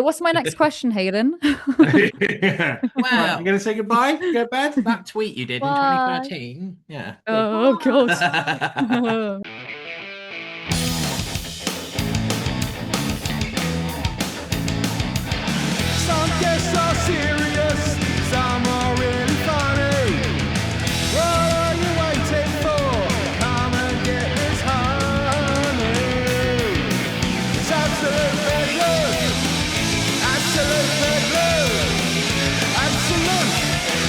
What's my next question, Hayden? Yeah. Right, Well, you're gonna say goodbye? Go to bed? that tweet you did in Bye. 2013. Yeah. Oh God. Some guests are serious, some are really funny. What are you waiting for? Come and get this honey. It's absolute bedlam, absolute bedlam, absolute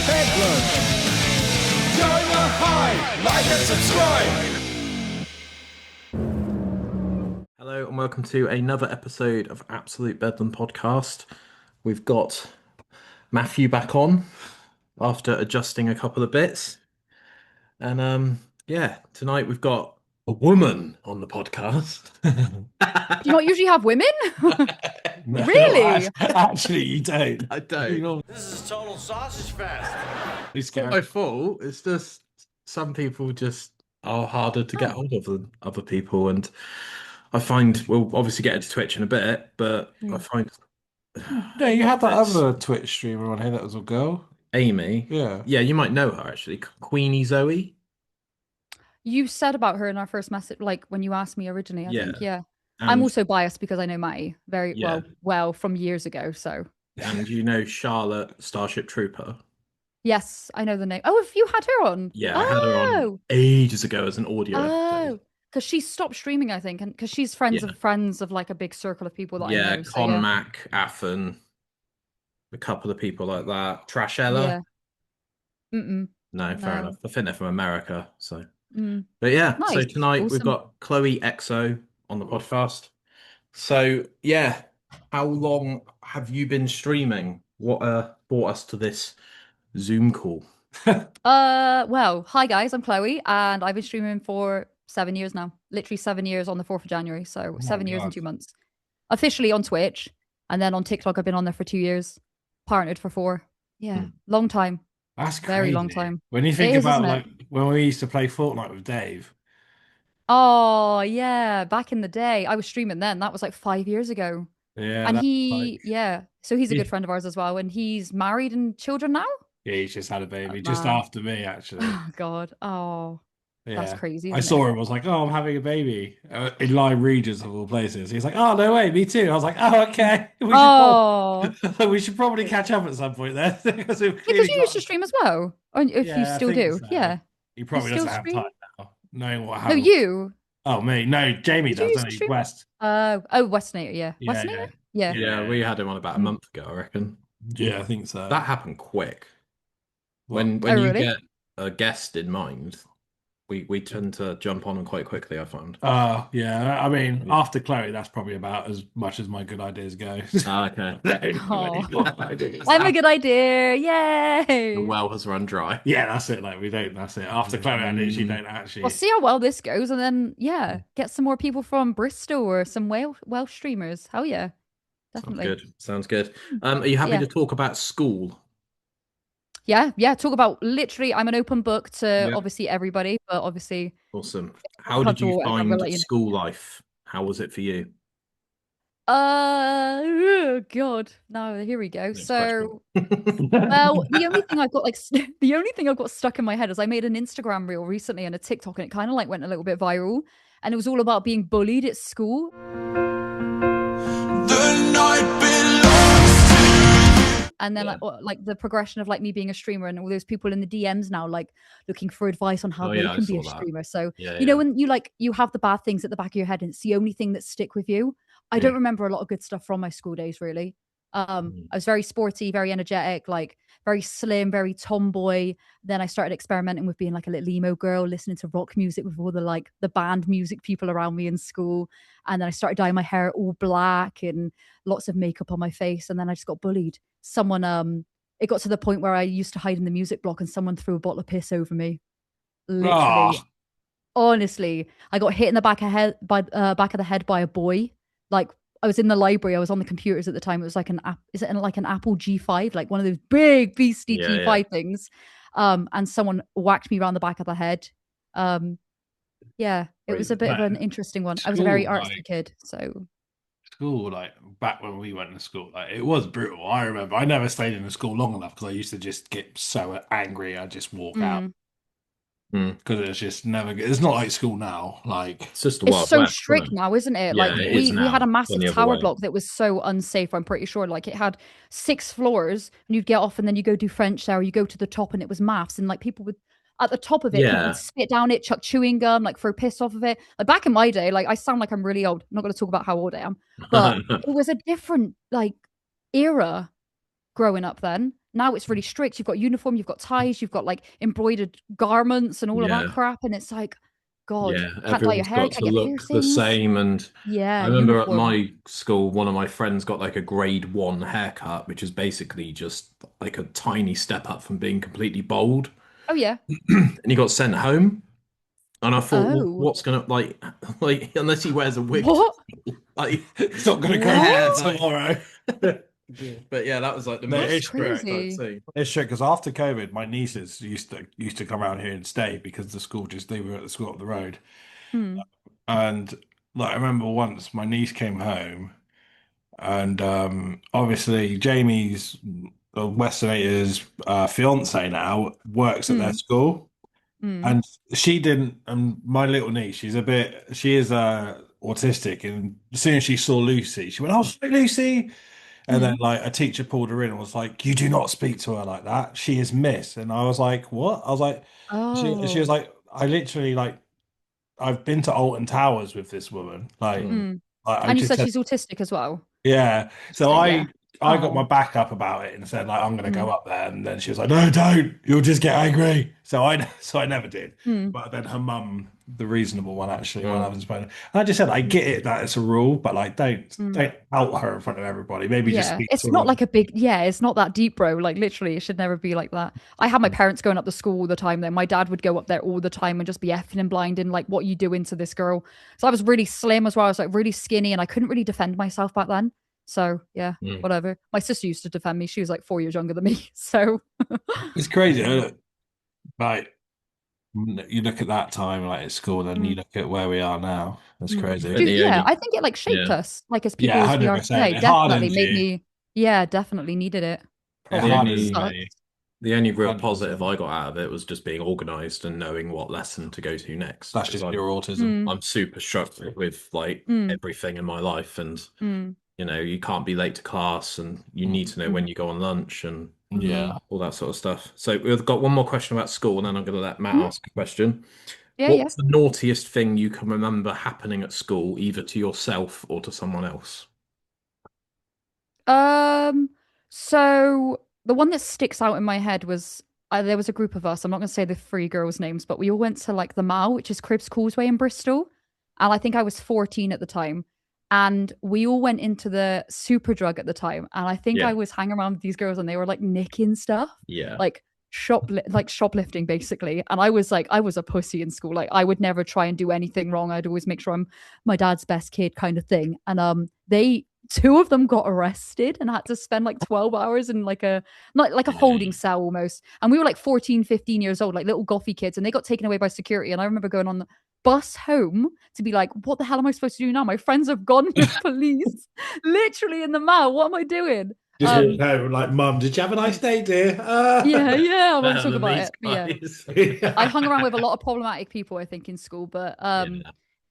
bedlam. Join the hype, like and subscribe. Hello and welcome to another episode of Absolute Bedlam Podcast. We've got Matthew back on after adjusting a couple of bits. And tonight we've got a woman on the podcast. Do you not usually have women? No, Really? actually, you don't. I don't. This is total sausage fest. It's It's not my fault. It's just some people just are harder to get hold of than other people. And I find we'll obviously get into Twitch in a bit, but I find No, you had that It's- other Twitch streamer on here that was a girl. Amy. Yeah. Yeah, you might know her actually. Queenie Zoe. You said about her in our first message, like when you asked me originally, I Yeah. think. Yeah. I'm And also biased because I know Matty very Yeah. well from years ago. So and you know Charlotte Starship Trooper. yes, I know the name. Oh, have you had her on? Yeah, I had her on Oh, ages ago as an audio oh, episode. because she stopped streaming, I think, and because she's friends Yeah. of friends of like a big circle of people that I Yeah, know. So Con yeah, Mac, Affan, a couple of people like that. Trashella. yeah. Mm-mm. No, fair No. enough. I think they're from America. So, Mm. but yeah, so Nice. tonight we've Awesome. got Chlooeeeexo on the podcast. So yeah, how long have you been streaming? What brought us to this Zoom call? Well, hi guys, I'm Chloe, and I've been streaming for 7 years now. Literally 7 years on the 4th of January. So my 7 years and God. 2 months. Officially on Twitch, and then on TikTok, I've been on there for 2 years. Partnered for 4. Yeah, Hmm. long time. That's Very long crazy. time. When you think It is, about isn't it? like when we used to play Fortnite with Dave. Oh yeah, back in the day, I was streaming then. That was like 5 years ago. Yeah, And that's like yeah, so he's a yeah, good friend of ours as well, and he's married and children now. he's just had a baby just Man, after me, actually. oh God, oh, that's Yeah. crazy, I isn't saw it? him, I was like, oh, I'm having a baby in Lyme Regis of all places. He's like, oh, no way, me too. I was like, oh, okay. Oh. We should probably catch up at some point then. Because we've Yeah, because clearly you used to got. stream as well, or if you Yeah, I still think do. so. Yeah, He you probably still doesn't have stream. time now, knowing what No, happened. you. Oh, me. No, Jamie Did you does, used doesn't to he? stream? West. Oh, Westinator. Yeah, Yeah, Westinator. yeah. Yeah. Yeah, we had him on about a Mm. month ago, I reckon. Yeah, I think so. That happened quick. What? When Oh, you really? get a guest in mind, we tend to jump on them quite quickly, I found. Yeah. I mean, Yeah. after Chloe, that's probably about as much as my good ideas go. Ah, okay. I'm a good idea. The Yay! well has run dry. Yeah, that's it. Like we don't. That's it. After Chloe, I literally don't We'll actually. see how well this goes, and then yeah, get some more people from Bristol or some Welsh streamers. Hell yeah, Sounds definitely. good. Sounds good. Are you happy Yeah. to talk about school? Yeah. Talk about literally. I'm an open book to Yeah. obviously everybody, but obviously Awesome. if How you're did you comfortable, whatever, we'll find let you know. school life? How was it for you? Oh God, no, here we go. Next So, question. well, the only thing I've got the only thing I've got stuck in my head is I made an Instagram reel recently and a TikTok, and it kind of like went a little bit viral, and it was all about being bullied at school. The night belongs to And then Yeah. like the progression of like me being a streamer and all those people in the DMs now like looking for advice on how Oh they yeah, I can be saw a that. streamer. So Yeah, you know yeah. when you have the bad things at the back of your head and it's the only thing that stick with you. I Yeah. don't remember a lot of good stuff from my school days really. I was very sporty, very energetic, like very slim, very tomboy. Then I started experimenting with being like a little emo girl, listening to rock music with all the like the band music people around me in school. And then I started dyeing my hair all black and lots of makeup on my face. And then I just got bullied. Someone it got to the point where I used to hide in the music block and someone threw a bottle of piss over me. Literally. Oh, Honestly, I got hit in the back of the head by a boy. Like I was in the library, I was on the computers at the time. It was like is it like an Apple G5, like one of those big beastie Yeah, G5 things. And someone whacked me around the back of the head. Yeah, it was a bit of an interesting one. I was a very School, artsy like- kid, so school, like back when we went to school, like it was brutal. I remember I never stayed in the school long enough because I used to just get so angry. I just walk out because it's just never. It's not like school now. Like It's just the It's Wild so West, isn't strict it? now, isn't it? Yeah, Like it is we had now. a Gone massive the other tower way. block that was so unsafe, I'm pretty sure. Like it had 6 floors and you'd get off and then you go do French there, or you go to the top and it was maths, and like people would at the top of it, people Yeah. would spit down it, chuck chewing gum, like throw piss off of it. Like back in my day, like I sound like I'm really old. I'm not gonna talk about how old I am, but it was a different like era growing up then. Now it's really strict. You've got uniform, you've got ties, you've got like embroidered garments and all of that Yeah. crap. And it's like, God, Yeah, can't dye your everyone's hair, got can't to get look the piercings. same. And Yeah, I remember at uniform. my school, one of my friends got like a grade 1 haircut, which is basically just like a tiny step up from being completely bald. Oh yeah. And he got sent home. And I thought, well, Oh. what's gonna like unless he wears a wig, What? like it's not gonna go What? tomorrow. But yeah, that was like the No, most it's strict, I'd crazy. say. It's true because after COVID, my nieces used to come around here and stay because the school they were at the school up the road, Hmm. and like I remember once my niece came home, and obviously Jamie's Westernator's fiance now works at their Hmm. school, Hmm. and she didn't. And my little niece, she is autistic, and as soon as she saw Lucy, she went, "Oh, sorry, Lucy." And then Hmm. like a teacher pulled her in and was like, "You do not speak to her like that. She is Miss." And I was like, "What?" I was like, she was Oh. like, "I literally like I've been to Alton Towers with this woman. Like, Hmm. I And you just said said, she's autistic as well. yeah." So So yeah. I got my Oh. back up about it and said like I'm gonna Hmm. go up there, and then she was like, "No, don't. You'll just get angry." So I never did. Hmm. But then her mum, the reasonable one, actually, when I Mm. was playing, and I just said, I get it that it's a rule, but like Hmm. don't out her in front of everybody. Maybe just Yeah, speak it's to not her. like a big, yeah, it's not that deep, bro. Like literally, it should never be like that. I had my parents going up to school all the time. Then my dad would go up there all the time and just be effing and blinding, like, what you doing to this girl? So I was really slim as well. I was like really skinny, and I couldn't really defend myself back then. So yeah, Mm. whatever. My sister used to defend me. She was like 4 years younger than me. So It's crazy, isn't it? Like you look at that time, like at school, then you Mm. look at where we are now. That's Mm. crazy. But the Yeah, only I think it like shaped yeah, us, like as people Yeah, as we are 100%. today. It Definitely hardens made you. me, yeah, definitely needed it. It the Probably hardens only you, sucked. mate. the only real 100%. positive I got out of it was just being organized and knowing what lesson to go to next. That's Because just your autism. Mm. I'm super structured with like Mm. everything in my life, and Mm. you know, you can't be late to class, and you need to know when you go on lunch and Yeah. all that sort of stuff. So we've got one more question about school, and then I'm going to let Matt Mhm. ask a question. Yeah, What yeah. was the naughtiest thing you can remember happening at school, either to yourself or to someone else? So the one that sticks out in my head was there was a group of us. I'm not going to say the 3 girls' names, but we all went to like the Mall, which is Cribs Causeway in Bristol. And I think I was 14 at the time. And we all went into the Superdrug at the time. And I think Yeah. I was hanging around with these girls and they were like nicking stuff, Yeah. like shoplifting basically. And I was a pussy in school. Like I would never try and do anything wrong. I'd always make sure I'm my dad's best kid kind of thing. And they 2 of them got arrested and had to spend like 12 hours in like a not like a holding cell almost. And we were like 14, 15 years old, like little gothy kids, and they got taken away by security. And I remember going on the bus home to be like, what the hell am I supposed to do now? My friends have gone with police, literally in the mall. What am I doing? Just walk home like, "Mum, did you have a nice day, dear?" Yeah, I won't Better talk than about these it. But yeah, guys. I hung around with a lot of problematic people, I think, in school. But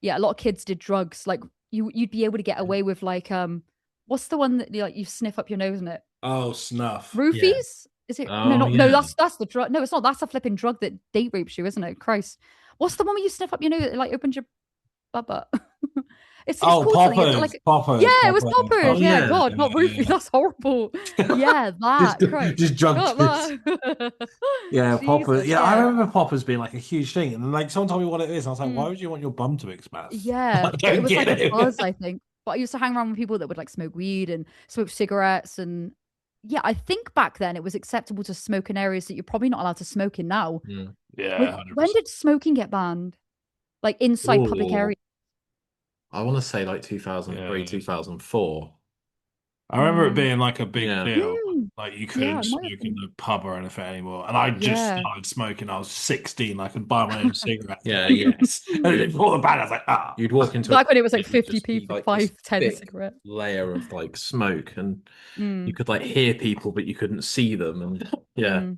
yeah, a lot of kids did drugs. Like you'd be able to get away with like what's the one that you sniff up your nose in it? Oh, snuff. Roofies? Is it? Oh, No, yeah. that's the drug. No, it's not. That's a flipping drug that date rapes you, isn't it? Christ. What's the one where you sniff up your nose, it like opens your butt? It's Oh, called something. It's poppers, like poppers, yeah, it was poppers. poppers. Oh, Yeah, yeah. God, not roofies. That's horrible. Yeah, that. Christ. Just drug God, kids. that. Yeah, poppers. Jesus, Yeah, I remember poppers being like a huge thing, and then like someone told me what it is, and I was like, "Why Mm. would you want your bum to expand?" Yeah, I it don't was like get a it. buzz, I think. But I used to hang around with people that would like smoke weed and smoke cigarettes. And yeah, I think back then it was acceptable to smoke in areas that you're probably not allowed to smoke in now. Yeah, When 100%. did smoking get banned? Like inside public Ooh. areas? I want to say like 2003, Yeah. 2004. I remember it Mm. being like a big Yeah. deal. Like you Yeah, couldn't it might have smoke in been. the pub or anything anymore. And I just Yeah. started smoking. I was 16. I could buy my own cigarettes. Yeah. Yes. And then before the band, I was like, ah. You'd walk into Back when it was a like pub, it'd 50p just be for like this 5, 10 thick cigarette. layer of like smoke, and you Mm, could like hear people, but you couldn't see them. And yeah, mm.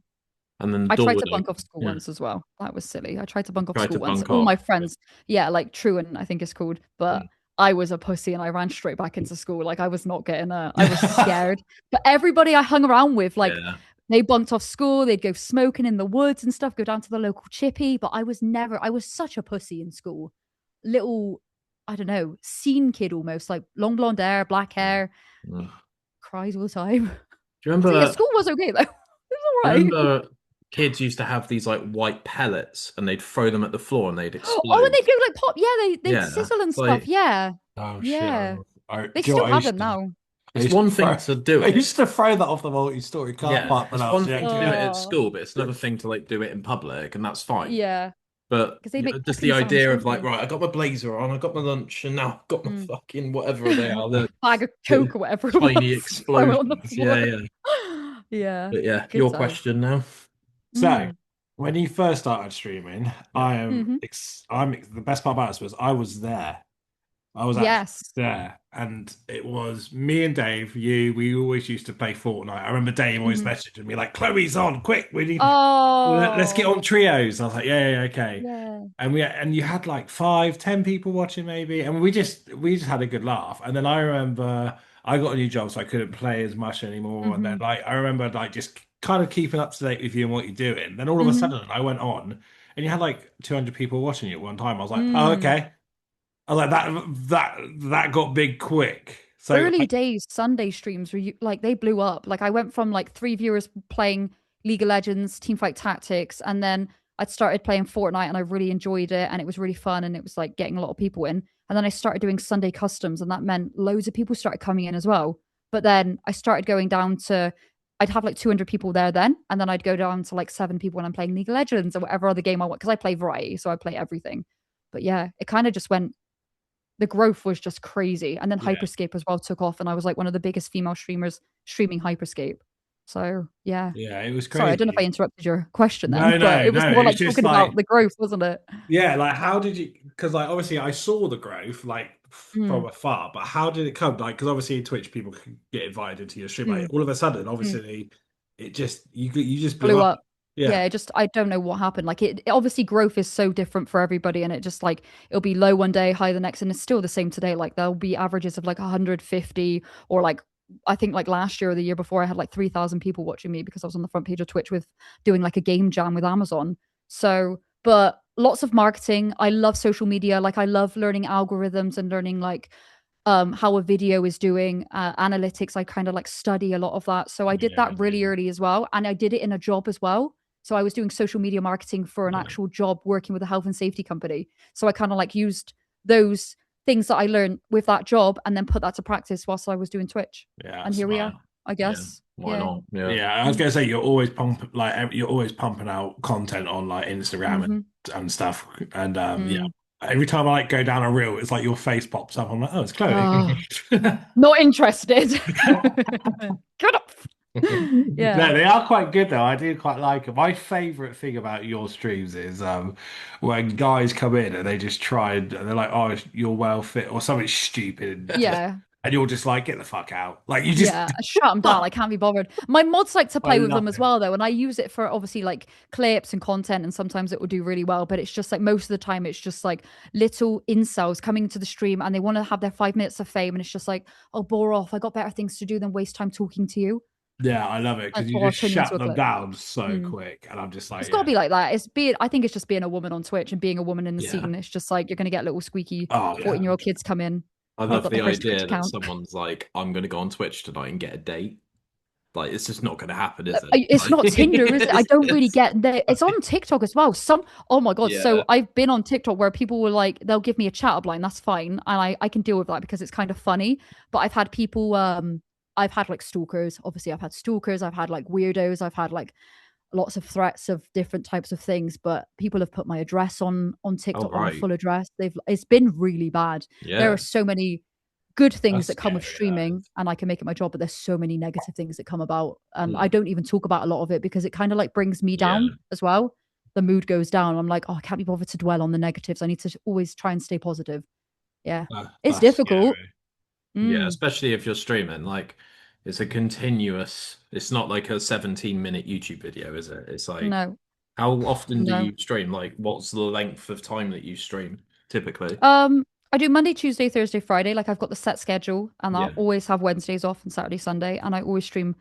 and then the I door tried to would bunk off open. school Yeah, once as well. That was silly. I tried to bunk off tried school to once. bunk All my off. friends, yeah, like Truant, I think it's called, but Mm. I was a pussy and I ran straight back into school. Like I was not getting I was scared. But everybody I hung around with, like Yeah. they bunked off school, they'd go smoking in the woods and stuff, go down to the local chippy. But I was such a pussy in school. Little, I don't know, scene kid almost, like long blonde hair, black hair, Mm. cries all the time. Do you So yeah, remember? school was okay though. It was I all right. remember kids used to have these like white pellets, and they'd throw them at the floor, and they'd Oh, and explode. they go like pop. Yeah, they'd Yeah, sizzle and stuff. like Yeah, Oh shit! yeah. Do They you know still what I have used them to do? now. it's one thing to do I it. used to throw that off the multi-story car Yeah, park when it's I one was thing young. to do it at Oh, school, but it's another thing to like do it in public, and that's fine. yeah, But because they make just the popping sounds, idea of don't like, they? right, I got my blazer on, I got my lunch, and now I've got my Mm. fucking whatever they are, the Bag of coke or whatever it tiny was. Throw it on the explosions. floor. Yeah, yeah. Yeah, But yeah, good your time. question now. So, Mm. when you first started streaming, Yeah. the best part about this was I was there. I was actually Yes. there, and it was me and Dave. We always used to play Fortnite. I remember Dave always messaging me like, "Chloe's on, quick! Let's get Oh, on trios." I was like, "Yeah, okay." yeah. And you had like 5, 10 people watching maybe, and we just had a good laugh. And then I remember I got a new job, so I couldn't play as much anymore. And then Mm-hmm. like I remember like just kind of keeping up to date with you and what you're doing. Then all of a Mm-hmm. sudden I went on, and you had like 200 people watching you at one time. I was like, "Oh, Mm. okay." I was like that got big quick. So Early days Sunday streams were like they blew up. Like I went from like 3 viewers playing League of Legends, Teamfight Tactics, and then I'd started playing Fortnite and I really enjoyed it and it was really fun and it was like getting a lot of people in. And then I started doing Sunday customs and that meant loads of people started coming in as well. But then I started going down to I'd have like 200 people there then, and then I'd go down to like 7 people when I'm playing League of Legends or whatever other game I want because I play variety, so I play everything. But yeah, it kind of just went the growth was just crazy. And then yeah. Hyperscape as well took off, and I was like one of the biggest female streamers streaming Hyperscape. So yeah. Yeah, it was crazy. Sorry, I don't know if I interrupted your question then, No, but it was more like it's just talking about the growth, wasn't it? yeah, like how did you? Because like obviously I saw the growth like from afar, but how did it come? Like because obviously in Twitch people can get invited into your stream. Like all of a sudden, obviously, it just you just blew up. Yeah, I don't know what happened. Like it obviously growth is so different for everybody, and it just like it'll be low one day, high the next, and it's still the same today. Like there'll be averages of like 150 or like I think like last year or the year before I had like 3,000 people watching me because I was on the front page of Twitch with doing like a game jam with Amazon. So, but lots of marketing. I love social media. Like I love learning algorithms and learning like how a video is doing analytics. I kind of like study a lot of that. So I did that really early as well, and I did it in a job as well. So I was doing social media marketing for an actual job working with a health and safety company. So I kind of like used those things that I learned with that job and then put that to practice whilst I was doing Twitch. Yeah, and here we are, I guess. Yeah. Why not? Yeah. I was gonna say you're always pumping out content on like Instagram and stuff. And yeah, every time I like go down a reel, it's like your face pops up. I'm like, oh, it's Chloe. Not interested. Get up. Yeah. No, they are quite good though. I do quite like them. My favorite thing about your streams is when guys come in and they just try and they're like, "Oh, you're well fit" or something stupid. Yeah. And you're just like, "Get the fuck out!" Like you just shut them down. I can't be bothered. My mods like to play with them as well, though, and I use it for obviously like clips and content, and sometimes it will do really well. But it's just like most of the time, it's just like little incels coming into the stream and they want to have their 5 minutes of fame, and it's just like, oh, bore off. I got better things to do than waste time talking to you. Yeah, I love it because you just shut them down so quick, and I'm just like, it's got to be like that. I think it's just being a woman on Twitch and being a woman in the scene. It's just like you're going to get little squeaky 14-year-old kids come in. I love the idea that someone's like, I'm going to go on Twitch tonight and get a date. Like, it's just not going to happen, is it? It's not Tinder, is it? I don't really get that. It's on TikTok as well. Oh my God. Yeah. So I've been on TikTok where people were like, they'll give me a chat up line. That's fine. And I can deal with that because it's kind of funny. But I've had people, I've had like stalkers. Obviously, I've had stalkers. I've had like weirdos. I've had like lots of threats of different types of things. But people have put my address on TikTok, on my full address. It's been really bad. Yeah. There are so many good things That's that come with scary, streaming and I can make it my job, but there's so many negative things that come about. And Mm. I don't even talk about a lot of it because it kind of like brings me Yeah. down as well. The mood goes down. I'm like, oh, I can't be bothered to dwell on the negatives. I need to always try and stay positive. Yeah. It's That's difficult. scary. Yeah, Mm. especially if you're streaming, like it's a continuous, it's not like a 17-minute YouTube video, is it? It's like, No, how often do no. you stream? Like, what's the length of time that you stream typically? I do Monday, Tuesday, Thursday, Friday. Like I've got the set schedule and Yeah. I'll always have Wednesdays off and Saturday, Sunday. And I always stream.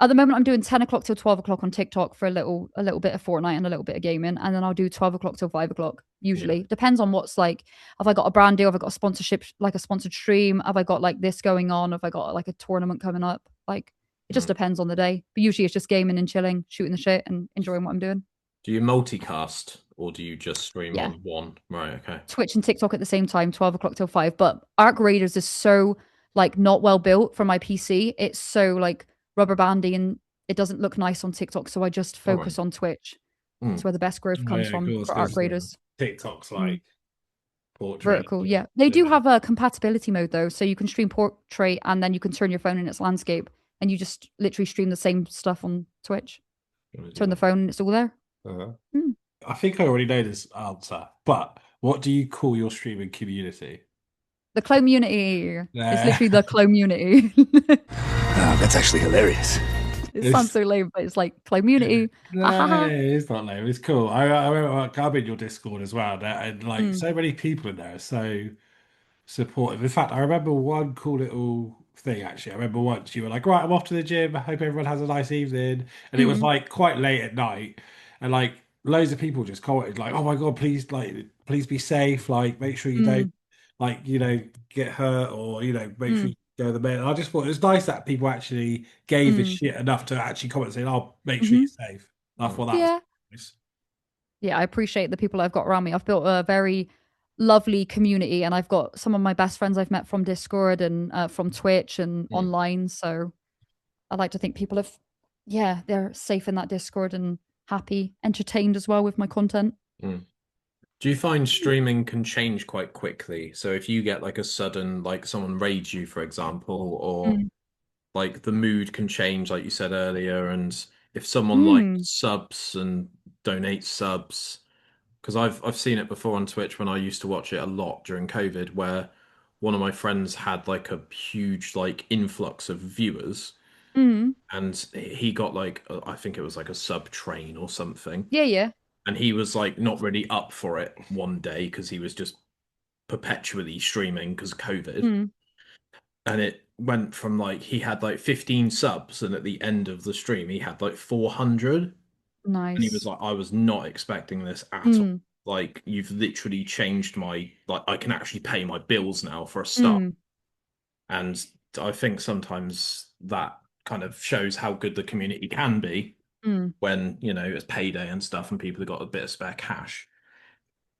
At the moment, I'm doing 10 o'clock till 12 o'clock on TikTok for a little bit of Fortnite and a little bit of gaming. And then I'll do 12 o'clock till 5 o'clock, usually. Depends on what's like, have I got a brand deal? Have I got a sponsorship, like a sponsored stream? Have I got like this going on? Have I got like a tournament coming up? Like, it just depends on the day. But usually it's just gaming and chilling, shooting the shit and enjoying what I'm doing. Do you multicast or do you just stream Yeah. on one? Right, okay. Twitch and TikTok at the same time, 12 o'clock till 5. But Arc Raiders is so like not well built for my PC. It's so like rubber bandy and it doesn't look nice on TikTok. So I just focus on Twitch. That's where the best growth comes from for Arc Raiders. TikTok's like portrait. Vertical, yeah. They do have a compatibility mode though. So you can stream portrait and then you can turn your phone in its landscape and you just literally stream the same stuff on Twitch. Turn the phone and it's all there. I think I already know this answer, but what do you call your streaming community? The community. Yeah. It's literally the community. That's actually hilarious. It sounds so lame, but it's like community. No, it's not lame. It's cool. I remember like, I'm in your Discord as well, and like so many people in there are so supportive. In fact, I remember one cool little thing actually. I remember once you were like, right, I'm off to the gym. I hope everyone has a nice evening. And it was like quite late at night, and like loads of people just commented like, oh my God, please be safe. Like, make sure you don't like, get hurt or, make sure you go to the bed. And I just thought it was nice that people actually gave a shit enough to actually comment saying, oh, make sure you're safe. I thought that was nice. Yeah, I appreciate the people I've got around me. I've built a very lovely community and I've got some of my best friends I've met from Discord and from Twitch and online. So I like to think people have, they're safe in that Discord and happy, entertained as well with my content. Do you find streaming can change quite quickly? So if you get like a sudden, like someone raids you, for example, or like the mood can change, like you said earlier, and if someone like subs and donates subs, because I've seen it before on Twitch when I used to watch it a lot during COVID, where one of my friends had like a huge like influx of viewers, and he got like I think it was like a sub train or something. Yeah. And he was like not really up for it one day because he was just perpetually streaming because of COVID. And it went from like he had like 15 subs, and at the end of the stream he had like 400. Nice. And he was like, I was not expecting this at all. Like, you've literally changed my, like, I can actually pay my bills now for a start. And I think sometimes that kind of shows how good the community can be when, it's payday and stuff and people have got a bit of spare cash.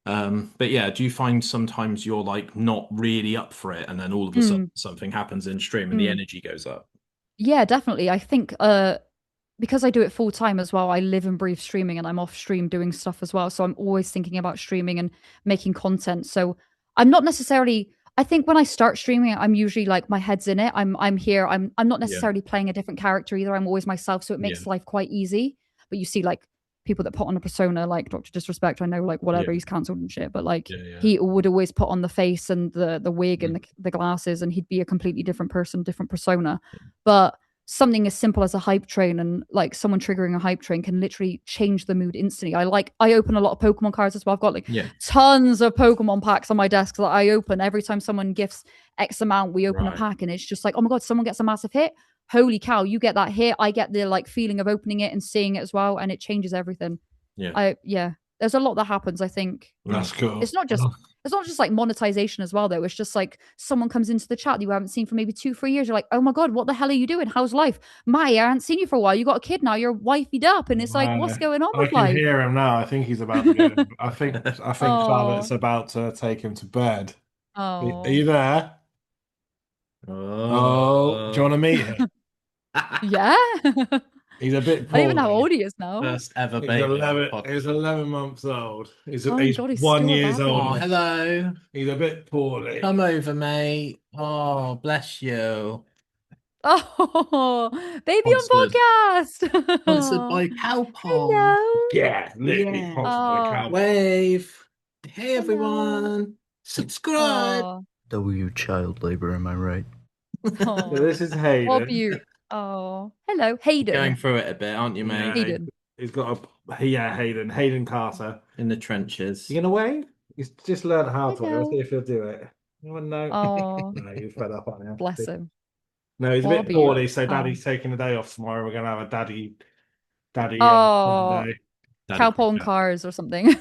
But yeah, do you find sometimes you're like not really up for it and then all of a sudden something happens in stream and the energy goes up? Yeah, definitely. I think because I do it full time as well, I live and breathe streaming and I'm off stream doing stuff as well. So I'm always thinking about streaming and making content. So I'm not necessarily, I think when I start streaming, I'm usually like my head's in it. I'm here. I'm not necessarily playing a different character either. I'm always myself. So it makes life quite easy. But you see like people that put on a persona like Dr. Disrespect, I know like whatever, he's cancelled and shit, but like he would always put on the face and the wig and the glasses and he'd be a completely different person, different persona. But something as simple as a hype train and like someone triggering a hype train can literally change the mood instantly. I open a lot of Pokemon cards as well. I've got like tons of Pokemon packs on my desk that I open every time someone gifts X amount. We open a pack and it's just like, oh my God, someone gets a massive hit. Holy cow, you get that hit. I get the like feeling of opening it and seeing it as well. And it changes everything. There's a lot that happens, I think. That's cool. It's not just like monetization as well, though. It's just like someone comes into the chat that you haven't seen for maybe 2-3 years. You're like, oh my God, what the hell are you doing? How's life? I haven't seen you for a while. You got a kid now. You're wifeyed up. And it's like, what's going on with life? I can hear him now. I think he's about to go. I think Charlotte's about to take him to bed. Oh. Are you there? Oh, do you want to meet him? Yeah. He's a bit I don't even know how poorly. old he is now. First ever He's baby. 11, he's 11 months old. He's Oh my God, he's 1 still a year baby. old. Oh, hello. He's a bit poorly. Come over, mate. Oh, bless you. Oh, baby Sponsored. on podcast. Sponsored by Cowpong. Hello. Yeah, literally Yeah. sponsored by Oh. Cal. Wave. Hey, Hello. everyone. Subscribe. Oh, W child labor, am I right? oh. This is Hayden. What beaut. Oh, hello, Hayden. Going through it a bit, aren't you, mate? Hayden. He's got Hayden Carter. In the trenches. You gonna wave? He's just learned how to. Hello. Let's see if he'll do it. You want to know? Oh, No, you're fed up on him. bless him. No, he's a What bit a beaut. poorly, so Oh. Daddy's taking the day off tomorrow. We're gonna have a daddy Oh, day. Cowpong cars or something.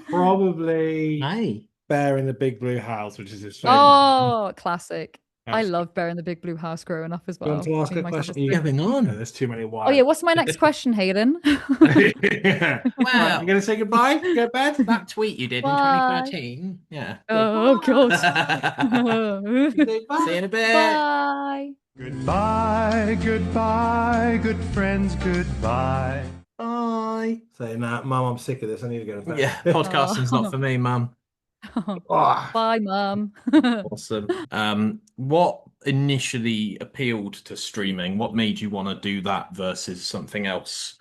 Probably Hey. Bear in the Big Blue House, which is his favorite. Oh, classic. I Absolutely. love Bear in the Big Blue House growing up as You well. want to ask Me a and my question? sister. Going on? No, there's too many wires. Oh yeah, what's my next question, Hayden? Yeah. Well, Right, you gonna say goodbye? Go to bed? that tweet you did Bye. in 2013. Yeah. Oh God. Say bye. See you in a bit. Bye. Goodbye, goodbye, good friends, goodbye. Bye. Saying that, Mum, I'm sick of this. I need to go to bed. Yeah, podcasting's not for me, Mum. Oh. Bye, Mum. Awesome. What initially appealed to streaming? What made you want to do that versus something else?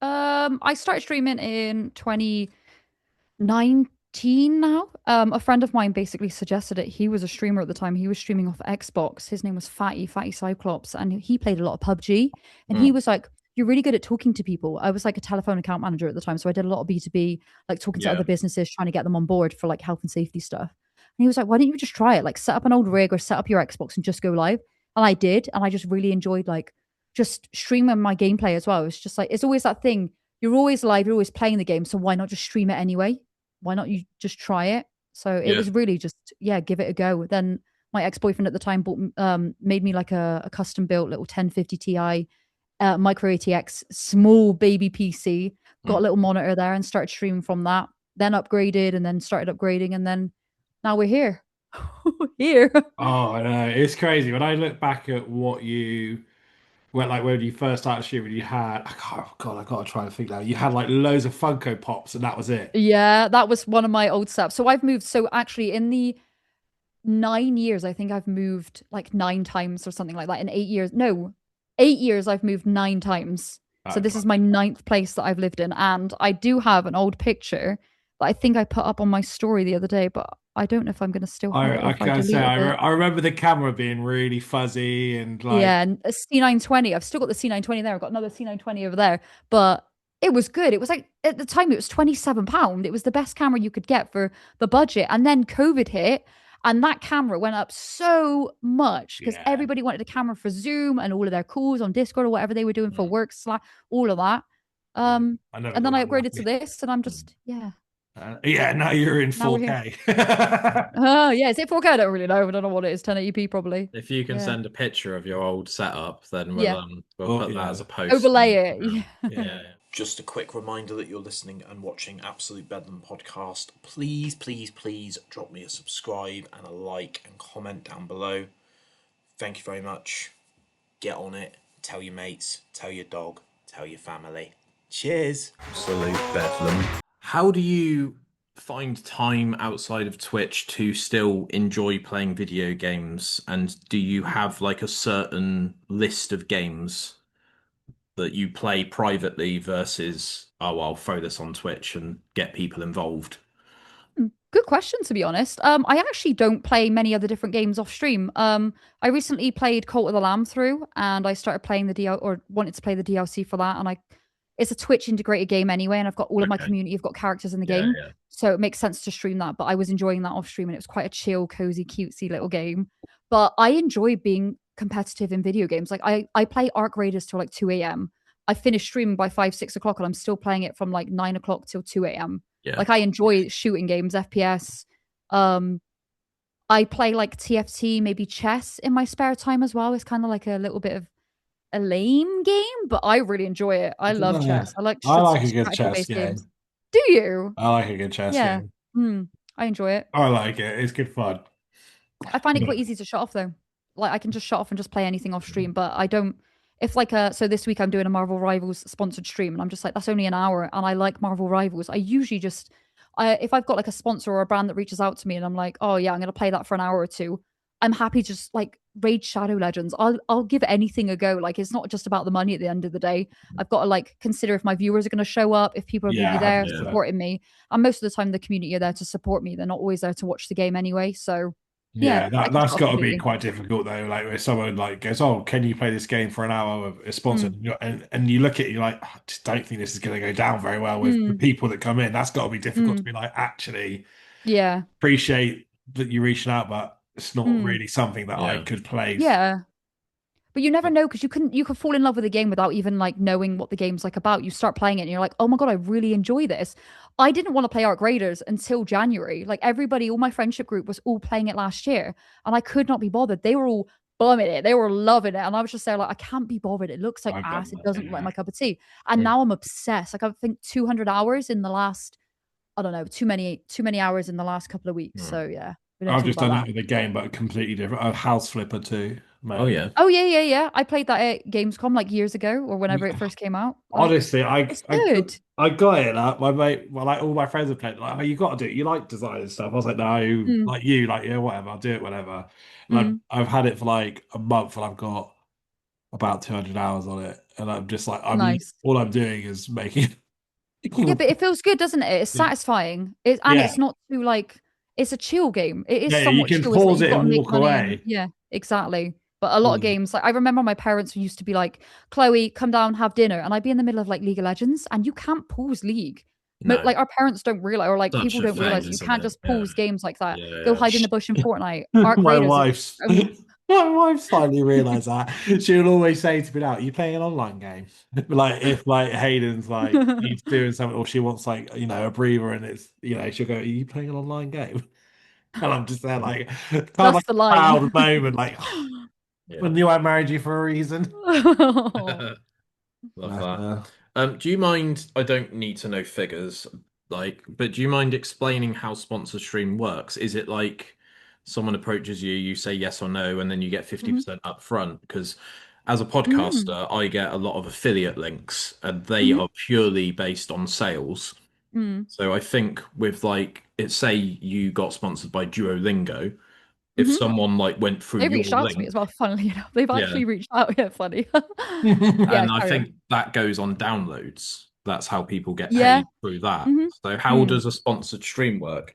I started streaming in 2019 now. A friend of mine basically suggested it. He was a streamer at the time. He was streaming off Xbox. His name was Fatty Cyclops, and he played a lot of PUBG. And he was like, "You're really good at talking to people." I was like a telephone account manager at the time, so I did a lot of B2B, like talking to other businesses, trying to get them on board for like health and safety stuff. And he was like, "Why don't you just try it? Like set up an old rig or set up your Xbox and just go live." And I did, and I just really enjoyed like just streaming my gameplay as well. It's just like it's always that thing. You're always live, you're always playing the game, so why not just stream it anyway? Why not you just try it? So it was really just give it a go. Then my ex-boyfriend at the time made me like a custom built little 1050 Ti micro ATX small baby PC, got a little monitor there and started streaming from that. Then upgraded and then started upgrading, and then now we're here. Here. Oh, I know. It's crazy. When I look back at what you when you first started shooting, you had I gotta try and think now. You had like loads of Funko Pops and that was it. Yeah, that was one of my old setups. So I've moved. So actually, in the 9 years, I think I've moved like 9 times or something like that. In 8 years, no, 8 years, I've moved 9 times. So this is my 9th place that I've lived in, and I do have an old picture that I think I put up on my story the other day, but I don't know if I'm going to still have it. I remember the camera being really fuzzy and like and a C920. I've still got the C920 there. I've got another C920 over there, but it was good. It was like at the time it was £27. It was the best camera you could get for the budget, and then COVID hit. And that camera went up so much because everybody wanted a camera for Zoom and all of their calls on Discord or whatever they were doing for work, all of that. And then I upgraded to this, and I'm just now you're in 4K. Oh yeah, is it 4K? I don't really know. I don't know what it is. 1080p probably. If you can send a picture of your old setup, then we'll put that as a post. Overlay it. Yeah. Just a quick reminder that you're listening and watching Absolute Bedlam Podcast. Please, please, please drop me a subscribe and a like and comment down below. Thank you very much. Get on it. Tell your mates. Tell your dog. Tell your family. Cheers. Absolute bedlam. How do you find time outside of Twitch to still enjoy playing video games? And do you have like a certain list of games that you play privately versus, I'll throw this on Twitch and get people involved? Good question, to be honest. I actually don't play many other different games off stream. I recently played Cult of the Lamb through, and I started playing wanted to play the DLC for that. And it's a Twitch integrated game anyway, and I've got all of my community. I've got characters in the game, so it makes sense to stream that. But I was enjoying that off stream, and it was quite a chill, cozy, cutesy little game. But I enjoy being competitive in video games. Like I play Arc Raiders till like 2 a.m. I finish streaming by 5, 6 o'clock, and I'm still playing it from like 9 o'clock till 2 a.m. Like I enjoy shooting games, FPS. I play like TFT, maybe chess in my spare time as well. It's kind of like a little bit of a lame game, but I really enjoy it. I love chess. I like a good chess game. Games. Do you? I like a good chess game. I enjoy it. I like it. It's good fun. I find it quite easy to shut off though. Like I can just shut off and just play anything off stream, but I don't. if like so this week I'm doing a Marvel Rivals sponsored stream, and I'm just like, that's only an hour, and I like Marvel Rivals. I usually just, if I've got like a sponsor or a brand that reaches out to me, and I'm like, oh yeah, I'm gonna play that for an hour or two, I'm happy to just like raid Shadow Legends. I'll give anything a go. Like, it's not just about the money at the end of the day. I've got to like consider if my viewers are going to show up, if people are going to be there supporting me. And most of the time, the community are there to support me. They're not always there to watch the game anyway. So yeah, that's got to be quite difficult though. Like if someone like goes, "Oh, can you play this game for an hour with a sponsor?" And you look at it, you're like, I just don't think this is going to go down very well with the people that come in. That's got to be difficult to be like, actually, appreciate that you're reaching out, but it's not really something that I could play. Yeah. But you never know, because you could fall in love with a game without even like knowing what the game's like about. You start playing it and you're like, oh my God, I really enjoy this. I didn't want to play Arc Raiders until January. Like everybody, all my friendship group was all playing it last year, and I could not be bothered. They were all bumming it. They were loving it. And I was just there like, I can't be bothered. It looks like ass. It doesn't look like my cup of tea. And now I'm obsessed. Like I think 200 hours in the last, I don't know, too many hours in the last couple of weeks. So yeah. I've just done that with a game, but completely different. A House Flipper too. Oh yeah. Oh yeah. I played that at Gamescom like years ago, or whenever it first came out. Like, honestly, I got it. My mate, well, like all my friends have played. Like, oh, you got to do it. You like design and stuff. I was like, no, like you, like yeah, whatever. I'll do it whenever. And I've had it for like a month, and I've got about 200 hours on it, and I'm just like, all I'm doing is making. Yeah, but it feels good, doesn't it? It's satisfying. It's not too like, it's a chill game. It is somewhat you can chill. pause it and walk away. Yeah, exactly. But a lot of games, like I remember my parents used to be like, Chloe, come down, have dinner. And I'd be in the middle of like League of Legends, and you can't pause League. No. Like our parents don't realize, or like people don't realize you can't just pause games like that. Go hide in the bush in Fortnite. My wife's finally realised that. She'll always say to me now, "Are you playing an online game?" Like if like Hayden's like he's doing something, or she wants like a breather, and it's she'll go, "Are you playing an online game?" And I'm just there like kind of like the line. Proud moment, like when knew I married you for a reason. Love that. Do you mind? I don't need to know figures, but do you mind explaining how sponsor stream works? Is it like someone approaches you, you say yes or no, and then you get 50% up front? Because as a podcaster, I get a lot of affiliate links, and they are purely based on sales. So I think with say you got sponsored by Duolingo, if someone like went through they reached out to me as well, funnily enough. They've actually reached out. Yeah, funny. And I think that goes on downloads. That's how people get paid through that. So how does a sponsored stream work?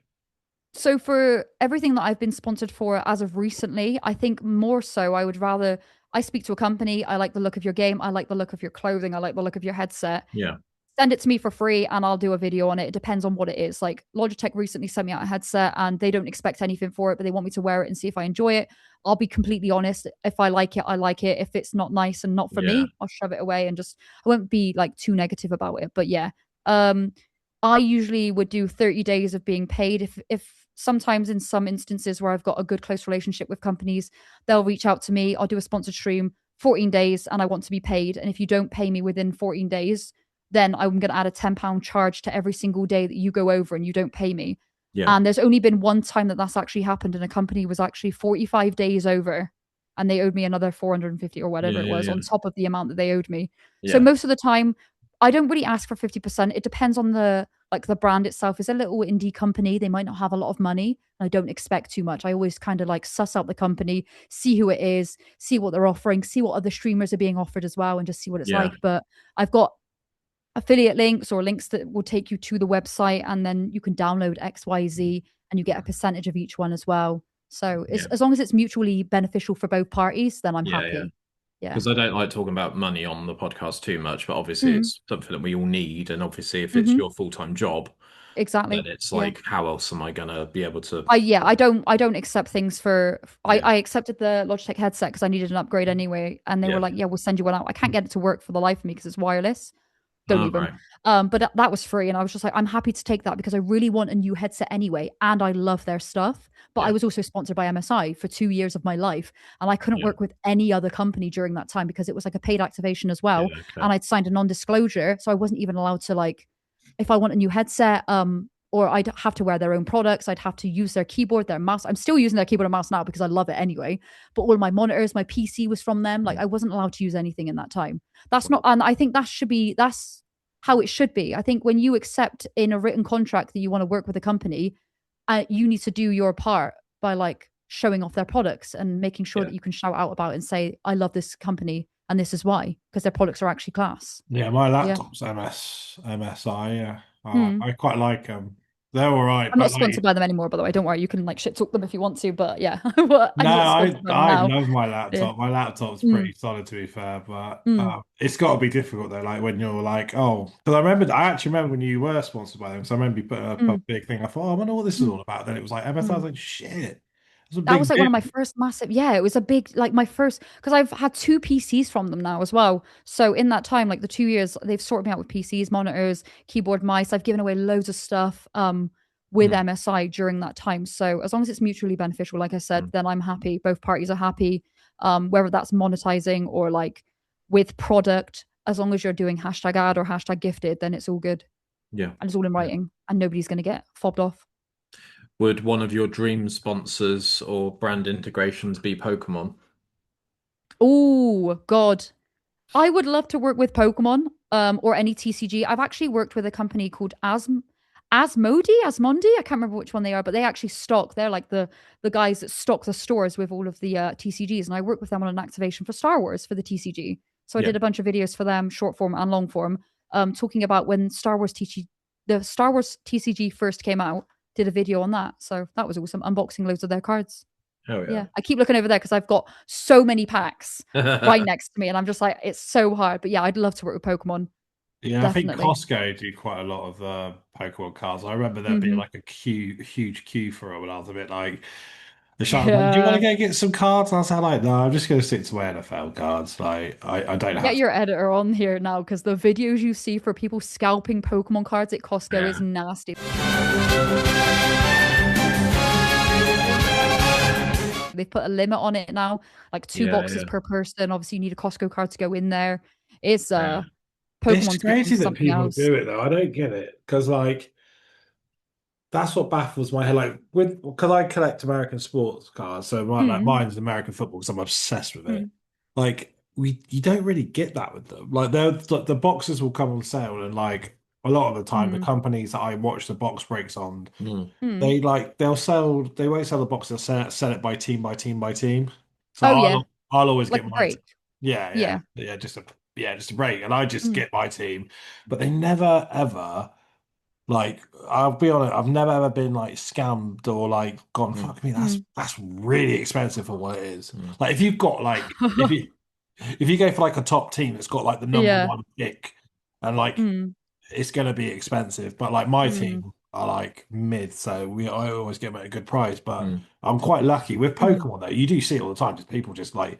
So for everything that I've been sponsored for as of recently, I think more so I speak to a company, I like the look of your game, I like the look of your clothing, I like the look of your headset. Yeah. Send it to me for free and I'll do a video on it. It depends on what it is. Like Logitech recently sent me out a headset and they don't expect anything for it, but they want me to wear it and see if I enjoy it. I'll be completely honest. If I like it, I like it. If it's not nice and not for me, I'll shove it away and I won't be like too negative about it. But yeah, I usually would do 30 days of being paid. If sometimes in some instances where I've got a good close relationship with companies, they'll reach out to me. I'll do a sponsored stream, 14 days, and I want to be paid. And if you don't pay me within 14 days, then I'm going to add a £10 charge to every single day that you go over and you don't pay me. Yeah. And there's only been one time that that's actually happened, and a company was actually 45 days over and they owed me another 450 or whatever it was on top of the amount that they owed me. So most of the time, I don't really ask for 50%. It depends on the brand itself. Is a little indie company. They might not have a lot of money. I don't expect too much. I always kind of like suss out the company, see who it is, see what they're offering, see what other streamers are being offered as well, and just see what it's like. But I've got affiliate links or links that will take you to the website, and then you can download XYZ and you get a percentage of each one as well. So as long as it's mutually beneficial for both parties, then I'm happy. Yeah, because I don't like talking about money on the podcast too much, but obviously it's something that we all need, and obviously if it's your full-time job, exactly, then it's like how else am I gonna be able to? I don't accept things for. I accepted the Logitech headset because I needed an upgrade anyway, and they were like, we'll send you one out. I can't get it to work for the life of me because it's wireless. Don't even. But that was free, and I was just like, I'm happy to take that because I really want a new headset anyway, and I love their stuff. But I was also sponsored by MSI for 2 years of my life, and I couldn't work with any other company during that time because it was like a paid activation as well, and I'd signed a non-disclosure, so I wasn't even allowed to, like, if I want a new headset, or I'd have to wear their own products. I'd have to use their keyboard, their mouse. I'm still using their keyboard and mouse now because I love it anyway. But all my monitors, my PC was from them. Like I wasn't allowed to use anything in that time. That's not, and I think that's how it should be. I think when you accept in a written contract that you want to work with a company, you need to do your part by like showing off their products and making sure that you can shout out about it and say, I love this company and this is why, because their products are actually class. Yeah, my laptop's MSI. Yeah, I quite like them. They're all right. I'm not But sponsored by them anymore, by the way. Don't worry, you can like shit talk them if you want to, but yeah, but I'm not sponsored by them I now. love my laptop. My laptop's pretty solid, to be fair, but it's got to be difficult though. Like when you're like, oh, because I actually remember when you were sponsored by them. So I remember you put up a big thing. I thought, oh, I wonder what this is all about. Then it was like MSI. I was like, shit. That was like one of my first massive, it was a big, like my first, because I've had 2 PCs from them now as well. So in that time, like the 2 years, they've sorted me out with PCs, monitors, keyboard, mice. I've given away loads of stuff with MSI during that time. So as long as it's mutually beneficial, like I said, then I'm happy. Both parties are happy, whether that's monetizing or like with product. As long as you're doing hashtag ad or hashtag gifted, then it's all good. Yeah. And it's all in writing and nobody's going to get fobbed off. Would one of your dream sponsors or brand integrations be Pokemon? Oh, God. I would love to work with Pokemon or any TCG. I've actually worked with a company called Asmondi. I can't remember which one they are, but they actually stock. They're like the guys that stock the stores with all of the TCGs. And I worked with them on an activation for Star Wars for the TCG. So I did a bunch of videos for them, short form and long form, talking about when the Star Wars TCG first came out. Did a video on that. So that was awesome. Unboxing loads of their cards. Oh yeah. I keep looking over there because I've got so many packs right next to me, and I'm just like, it's so hard. But yeah, I'd love to work with Pokemon. Yeah, Definitely. I think Costco do quite a lot of Pokemon cards. I remember there being like a huge queue for it when I was a bit like, the shop was like, do you want to go get some cards? And I was like, no, I'm just going to stick to my NFL cards. Like, I don't have Get your editor on here now because the videos you see for people scalping Pokemon cards at Costco is nasty. They've put a limit on it now, like 2 boxes per person. Obviously, you need a Costco card to go in there. It's Pokemon's it's crazy that people else. do it though. I don't get it because like that's what baffles my head. Like because I collect American sports cards, so like mine's American football because I'm obsessed with it. Like you don't really get that with them. Like the boxes will come on sale and like a lot of the time the companies that I watch the box breaks on, they won't sell the box, they'll sell it by team by team by team. So I'll always like get my break. just a break, and I just get my team. But they never ever like, I'll be honest, I've never ever been like scammed or like gone, fuck me, that's really expensive for what it is. Like if you've got like if you go for like a top team that's got like the number 1 pick and like it's gonna be expensive, but like my team are like mid, so I always get them at a good price. But I'm quite lucky with Pokemon though. You do see it all the time. Just people just like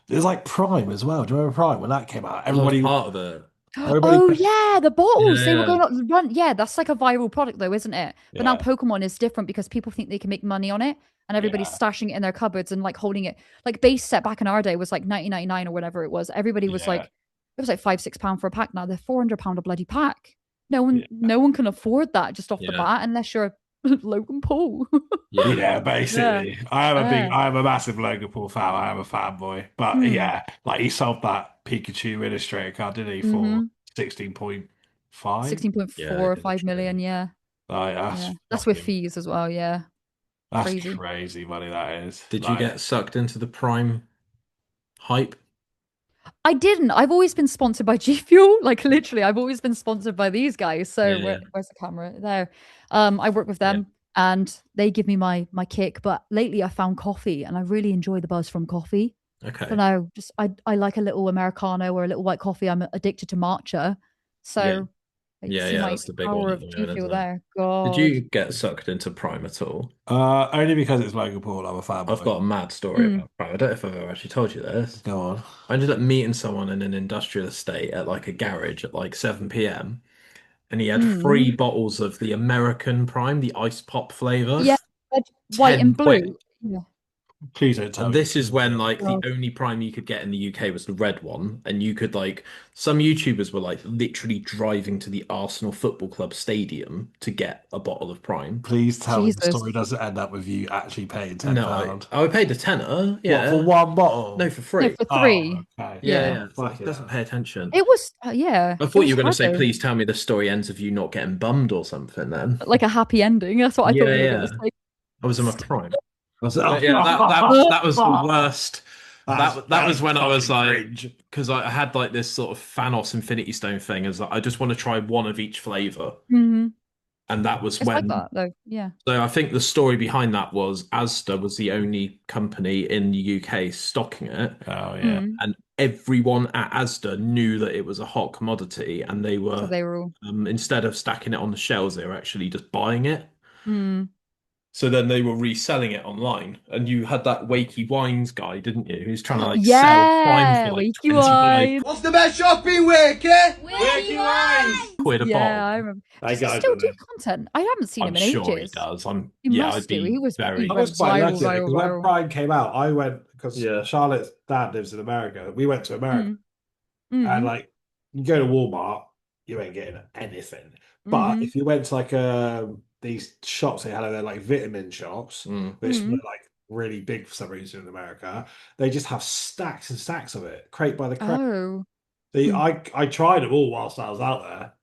there's like Prime as well. Do you remember Prime when that came out? Everybody part of it. The bottles they were going on run. Yeah, that's like a viral product though, isn't it? But now Pokemon is different because people think they can make money on it, and everybody's stashing it in their cupboards and like holding it. Like base set back in our day was like 19.99 or whatever it was. Everybody was like, it was like £5-6 for a pack. Now they're £400 a bloody pack. No one can afford that just off the bat unless you're Logan Paul. Basically. I am a massive Logan Paul fan. I am a fanboy. But like he sold that Pikachu illustrator card, didn't he, for 16.5? 16.4 or 5 million, That's with fees as well, That's crazy money that is. Did you get sucked into the Prime hype? I didn't. I've always been sponsored by G Fuel. Like literally, I've always been sponsored by these guys. So where's the camera? There. I work with them and they give me my kick. But lately I found coffee and I really enjoy the buzz from coffee. Okay. So now I like a little Americano or a little white coffee. I'm addicted to matcha. So that's the big one. Of G Fuel there. God. Did you get sucked into Prime at all? Only because it's Logan Paul. I'm a fan. I've got a mad story about Prime. I don't know if I've ever actually told you this. Go on. I ended up meeting someone in an industrial estate at like a garage at like 7 p.m. and he had 3 bottles of the American Prime, the ice pop flavor. Yeah, white and blue. Yeah. Please don't tell And me. this is when like the God. only Prime you could get in the UK was the red one, and you could like some YouTubers were like literally driving to the Arsenal Football Club stadium to get a bottle of Prime. Please tell me the Jesus. story doesn't end up with you actually paying No, £10. I paid a tenner. What, Yeah, for one bottle? no, for No, free. for Oh, 3. okay. Yeah. It's like, Fucking it doesn't hell. pay attention. It was, yeah. I It thought was you were going to hard say, though. please tell me the story ends with you not getting bummed or something. Then, Like a happy ending. That's what I thought you were going to say. I was in my prime. Was But yeah, that was the worst. That was when I was like, cringe. because I had like this sort of Thanos Infinity Stone thing, as like, I just want to try one of each flavor, Mm-hmm. and that was It's like when. that though. Yeah. So I think the story behind that was Asda was the only company in the UK stocking it, Oh, yeah. Mm. and everyone at Asda knew that it was a hot commodity, and they So were they were all. instead of stacking it on the shelves, they were actually just buying it. Mm. So then they were reselling it online, and you had that Wakey Wines guy, didn't you? Who's trying to like sell Prime Yeah, for like Wakey 25 Wine. What's the best shopping week, eh? Wakey Wines! quid a Yeah, bottle. I remember. That Does he guy still did do it. content? I haven't seen I'm him in sure he ages. does. He must I'd do. be He was very. I went was quite viral, lucky because viral, when viral. Prime came out, I went because Yeah. Charlotte's dad lives in America. We went to America, Mm. and like you go to Walmart, you ain't getting anything. But Mhm. if you went to like these shops they had, they're like vitamin shops, which Mhm. were like really big for some reason in America. They just have stacks and stacks of it, crate by the crate. Oh. I tried them all whilst I was out there,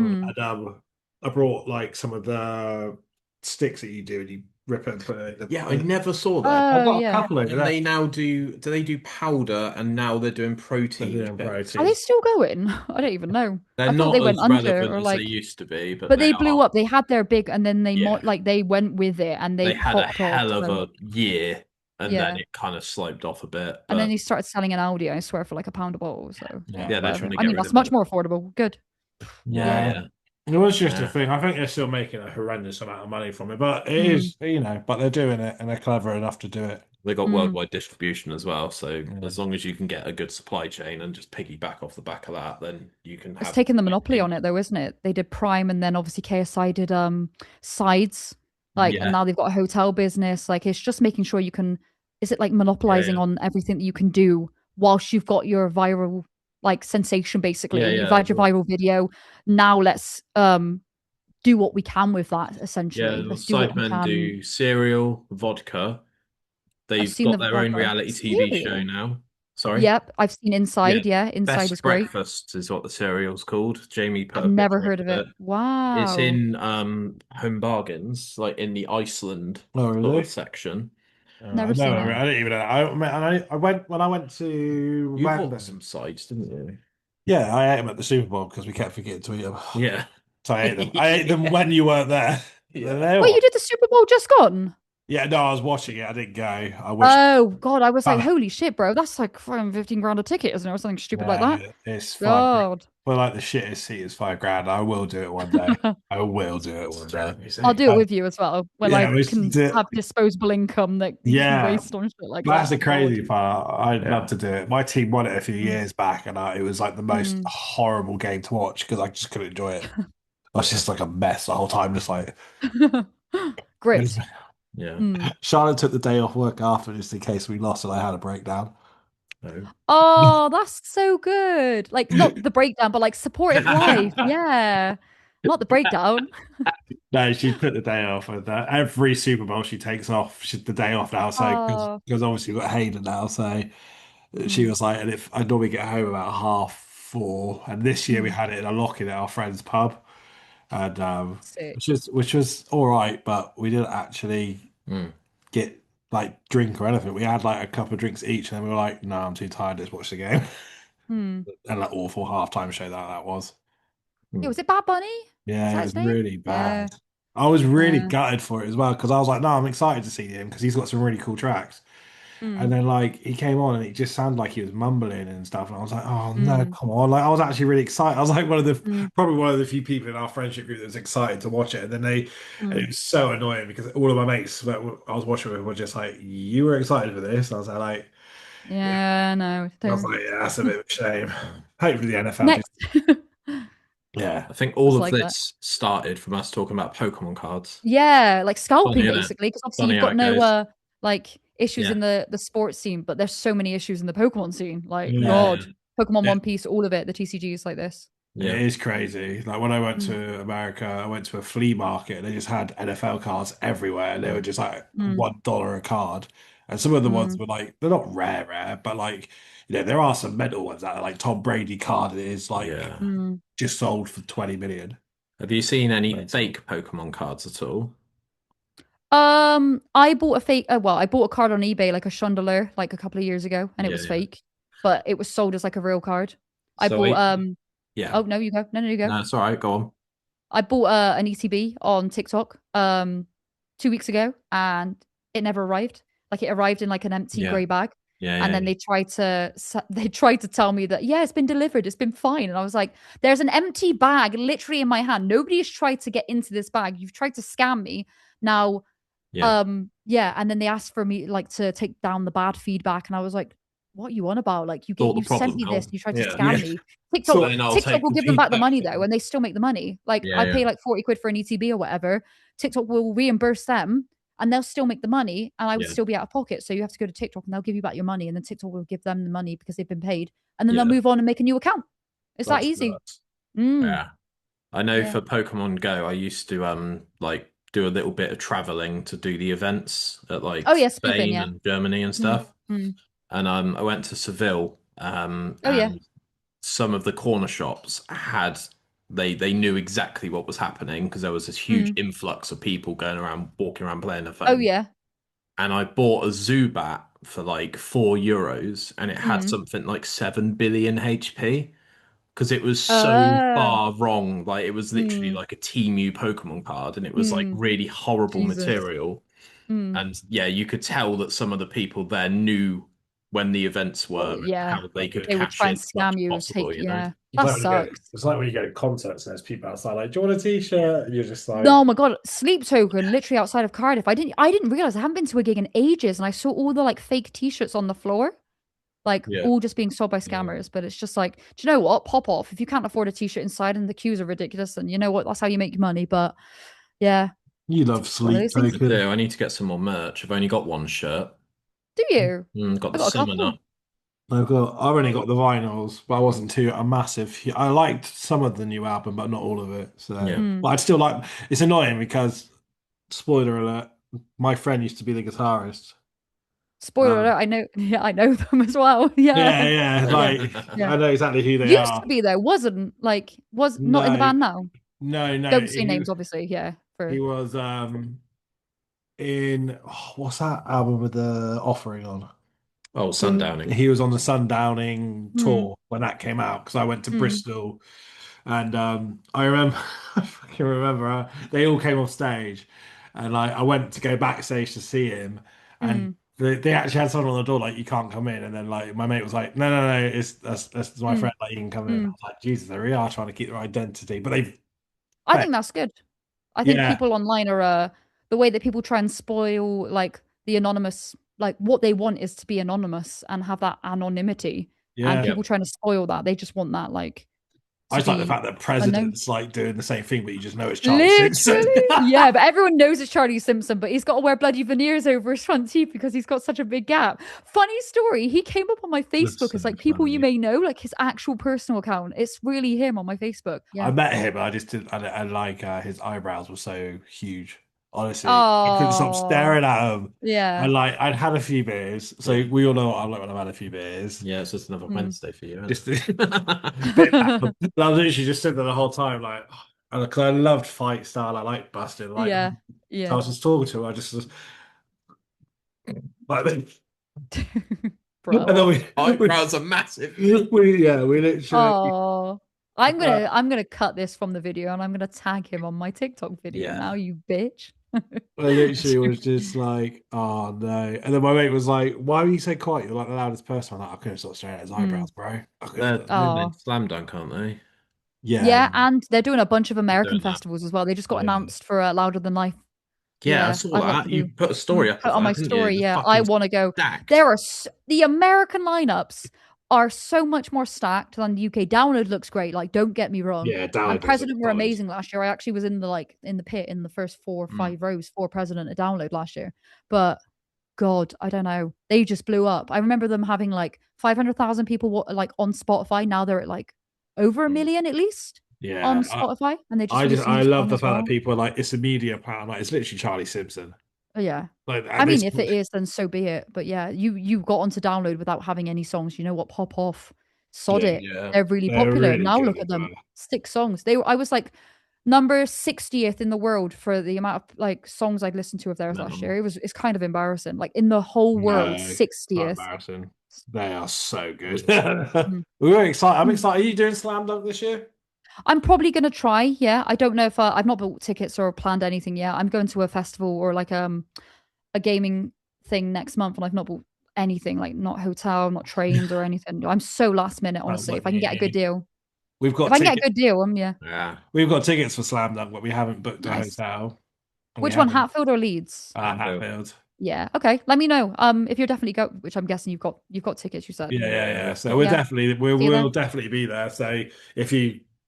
Mm. and I brought like some of the sticks that you do, and you rip it and put it in the. Yeah, I never saw that. I've Oh got a yeah. couple over And there. they now do. Do they do powder? And now they're doing protein. They're doing bits. protein. Are they still going? I don't even know. They're I thought not they went as under relevant or as they like, used to be, but but they they blew are. up. They had their big, and then they Yeah. like they went with it, and they They had a popped off. hell of So. a year, and then Yeah. it kind of sloped off a bit. And then But they started selling an Audi, I swear, for like £1 a bottle. So Yeah. they're whatever. trying to I get mean, rid that's of much it. more affordable. Good. Yeah. It was just Yeah. a thing. I think they're still making a horrendous amount of money from it, but it Mm. is, but they're doing it and they're clever enough to do it. They got Mm. worldwide distribution as well, so Yeah. as long as you can get a good supply chain and just piggyback off the back of that, then you can It's have. taken the monopoly on it, though, isn't it? They did Prime, and then obviously KSI did Sides, like, Yeah. and now they've got a hotel business. Like, it's just making sure you can. Is it like monopolizing Yeah. on everything that you can do whilst you've got your viral like sensation? Basically, Yeah, you've yeah. had your viral video. Now let's do what we can with that. Essentially, Yeah, let's do what we Sidemen can. do cereal, vodka. They've seen got the their own vodka. reality TV show Cereal? now. Sorry? Yep, I've seen Inside. Yeah, Inside Best is great. Breakfasts is what the cereal's called. Jamie put I've a never picture heard up of it. Wow. It's in Home Bargains, like in the Iceland Oh, sort really? of section. Never seen it. I didn't even know. I went when I went to You London. bought some sides, didn't you? Yeah, I ate them at the Super Bowl because we kept forgetting to eat them. Yeah. So I ate them. I ate them when you weren't there. Yeah. There Wait, you did the Super Bowl just gone? Yeah, no, I was watching it. I didn't go. I wish. Oh God, I was like, Ah. holy shit, bro, that's like 15 grand a ticket, isn't it, or something stupid like that? It's fine. God, Well, like the shittest seat is £5,000. I will do it one day. I will do it one day. I'll do it with you as well when Yeah, I we can should do it. have disposable income that you Yeah. can waste on shit like That's that. the crazy God. part. I'd Yeah. love to do it. My team won it a few years back, and it was like the most Mm. horrible game to watch because I just couldn't enjoy it. I was just like a mess the whole time, just like. Grit. Yeah. Mm. Charlotte took the day off work after just in case we lost, and I had a breakdown. No. Oh, that's so good. Like not the breakdown, but like supportive wife. Yeah, not the breakdown. No, she took the day off, and every Super Bowl she takes off, the day off now. So Oh. because obviously we've got Hayden now, so she was like, and if I normally get home about 4:30, and this year we had it in a lock-in at our friend's pub, and Sick. which was all right, but we didn't actually get like drink or anything. We had like a couple of drinks each, and then we were like, "No, I'm too tired. Let's watch the game." Mm. And that awful halftime show that was. Yeah, was it Bad Bunny? Yeah, it was really bad. Yeah. I was really Yeah. gutted for it as well because I was like, no, I'm excited to see him because he's got some really cool tracks. And then like he came on and it just sounded like he was mumbling and stuff, and I was like, oh no, come on! Like I was actually really excited. I was like probably one of the few people in our friendship group that was excited to watch it. And then and it was so annoying because all of my mates that I was watching with were just like, you were excited for this? And I was like, Yeah, no. I was like, yeah, that's a bit of a shame. Hopefully the NFL. Next. Yeah, I think all Just of like this started from us talking about Pokemon cards. Yeah, like scalping Funny, innit? basically, because obviously Funny you've how got it no goes. like issues in the sports scene, but there's so many issues in the Pokemon scene. Like, God, Pokemon One Piece, all of it, the TCGs like this. Yeah. It is crazy. Like when I went to America, I went to a flea market and they just had NFL cards everywhere. And they were just like $1 a card. And some of the ones were like, they're not rare, but like, there are some mental ones out there. Like Tom Brady card is like just sold for 20 million. Have you seen any fake Pokemon cards at all? I bought a fake. I bought a card on eBay, like a Chandelure, like a couple of years ago, and it was fake, but it was sold as like a real card. I bought Yeah. Oh, no, you go. No, you go. No, it's all right. Go on. I bought an ETB on TikTok 2 weeks ago, and it never arrived. Like, it arrived in like an empty grey bag. And then they tried to tell me that, it's been delivered, it's been fine. And I was like, there's an empty bag literally in my hand. Nobody has tried to get into this bag. You've tried to scam me. Now, and then they asked for me like to take down the bad feedback, and I was like, what are you on about? Like, you sent me this, you tried to scam me. TikTok will give them back the money though, and they still make the money. Like, I pay like 40 quid for an ETB or whatever. TikTok will reimburse them, and they'll still make the money, and I would still be out of pocket. So you have to go to TikTok, and they'll give you back your money, and then TikTok will give them the money because they've been paid, and then they'll move on and make a new account. It's that easy. Yeah, I know. For Pokemon Go, I used to like do a little bit of traveling to do the events at like Spain and Germany and stuff. And I went to Seville. And some of the corner shops had they knew exactly what was happening because there was this huge influx of people walking around playing their phone. And I bought a Zubat for like €4, and it had something like 7 billion HP because it was so far wrong. Like, it was literally like a Temu Pokemon card, and it was like really horrible material. And you could tell that some of the people there knew when the events were, how they could would try and scam you. Possible, that sucks. It's like when you go to concerts and there's people outside like, do you want a t-shirt? And you're just like, oh my God, Sleep Token, literally outside of Cardiff. I didn't realize, I haven't been to a gig in ages, and I saw all the like fake t-shirts on the floor, like all just being sold by scammers. But it's just like, do you know what? Pop off. If you can't afford a t-shirt inside and the queues are ridiculous, and you know what? That's how you make money. But you love Sleep Token. I need to get some more merch. I've only got one shirt. Do you? Got the summoner. I've only got the vinyls, but I wasn't too a massive. I liked some of the new album, but not all of it. So, but I'd still like. It's annoying because, spoiler alert, my friend used to be the guitarist. Spoiler alert! I know. Yeah, I know them as well. Yeah. Like, I know exactly who they are. Used to be though, wasn't like not in the band now. No. Don't say names, obviously. Yeah. He was in what's that album with the Offering on? Oh, Sundowning. He was on the Sundowning tour when that came out because I went to Bristol, and I remember, I fucking remember they all came off stage, and like I went to go backstage to see him, and they actually had someone on the door like, you can't come in, and then like my mate was like, no, that's my friend, like, you can come in. I was like, Jesus, they really are trying to keep their identity, but I think that's good. I think people online are the way that people try and spoil like the anonymous, like what they want is to be anonymous and have that anonymity. And people trying to spoil that. They just want that like. I just like the fact that president's like doing the same thing, but you just know it's Charlie Simpson. Yeah, but everyone knows it's Charlie Simpson, but he's got to wear bloody veneers over his front teeth because he's got such a big gap. Funny story, he came up on my Facebook as like people you may know, like his actual personal account. It's really him on my Facebook. Yeah. I met him, I just didn't, I like his eyebrows were so huge. Honestly, I couldn't stop staring at him. Yeah. I'd had a few beers, so we all know what I'm like when I've had a few beers. Yeah, it's just another Wednesday for you. Just I was literally just sitting there the whole time, like, because I loved fight style. I like busting. Like, yeah. I was just talking to him. I just was like, and then eyebrows are massive. We literally. Oh. I'm gonna cut this from the video and I'm gonna tag him on my TikTok video now, you bitch. I literally was just like, oh no. And then my mate was like, why were you so quiet? You're like the loudest person. I'm like, I couldn't stop staring at his eyebrows, bro. They're slam dunk, aren't they? Yeah, and they're doing a bunch of American festivals as well. They just got announced for Louder Than Life. Yeah, I saw that. You put a story up on my story. I want to go. There are the American lineups are so much more stacked than the UK. Download looks great. Like, don't get me wrong. Yeah, Download. And President were amazing last year. I actually was in the pit in the first 4 or 5 rows for President at Download last year. But God, I don't know. They just blew up. I remember them having like 500,000 people like on Spotify. Now they're at like over a million at least on Spotify, and they just I love the fact that people are like, it's a media plan. Like, it's literally Charlie Simpson. Oh, yeah. Like, I mean, if it is, then so be it. But yeah, you got onto download without having any songs. You know what? Pop off. Sod it. Yeah. They're really They're popular. really Now good look as at them. well. 6 songs. I was like number 60th in the world for the amount of like songs I'd listened to of theirs last year. It's kind of embarrassing. Like in the whole world, No, 60th. embarrassing. They are so good. Mm. We're excited. I'm excited. Are you doing Slam Dunk this year? I'm probably gonna try. Yeah, I don't know if I've not bought tickets or planned anything yet. I'm going to a festival or like a gaming thing next month, and I've not bought anything. Like not hotel, not trains or anything. I'm so last minute, honestly. like If I can get a good deal, We've got if I can get a good deal, Yeah. We've got tickets for Slam Dunk, but we haven't booked a Nice. hotel. Which one, Hatfield or Leeds? Hatfield. Yeah. Okay. Let me know. If you're definitely go, which I'm guessing you've got tickets. You said. Yeah. So we'll definitely be there. So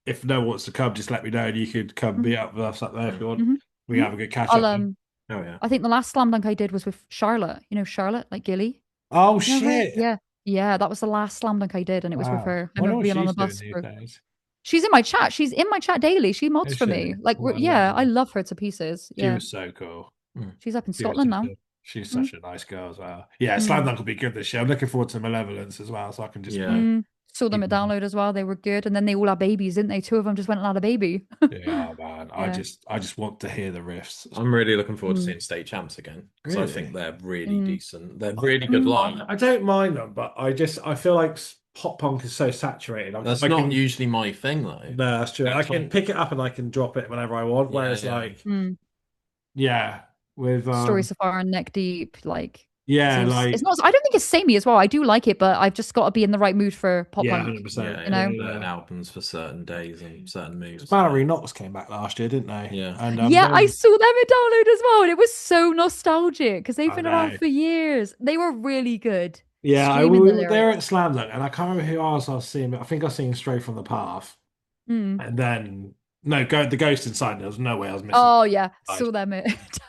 if no one wants to come, just let me know, and you could come meet up with us up there if you want. We can have a good catch up. Oh yeah. I think the last slam dunk I did was with Charlotte. You know Charlotte, like Gilly. Oh You know her? shit! Yeah. That was the last slam dunk I did, and it was with her. I remember being on the bus. She's in my chat. She's in my chat daily. She mods for me. Like, I love her to pieces. She Yeah. was so cool. She's up in Scotland now. She's such a nice girl as well. Yeah, Slam Dunk will be good this year. I'm looking forward to Malevolence as well, so I can just saw them at download as well. They were good, and then they all had babies, didn't they? 2 of them just went and had a baby. Yeah, man. I just want to hear the riffs. I'm really looking forward to seeing State Champs again because I think they're really decent. They're really good live. I don't mind them, but I feel like pop punk is so saturated. That's not usually my thing, though. No, that's true. I can pick it up and I can drop it whenever I want. Whereas, with Story So Far and Neck Deep, like it's not. I don't think it's samey as well. I do like it, but I've just got to be in the right mood for pop punk. 100%. You know, certain albums for certain days and certain moods. Mallory Knox came back last year, didn't they? Yeah, and I saw them at download as well, and it was so nostalgic because they've been around for years. They were really good. Yeah, they're at Slam Dunk, and I can't remember who else I was seeing, but I think I was seeing Stray from the Path, and then. No, the Ghost Inside. There was no way I was missing. Oh yeah, saw them at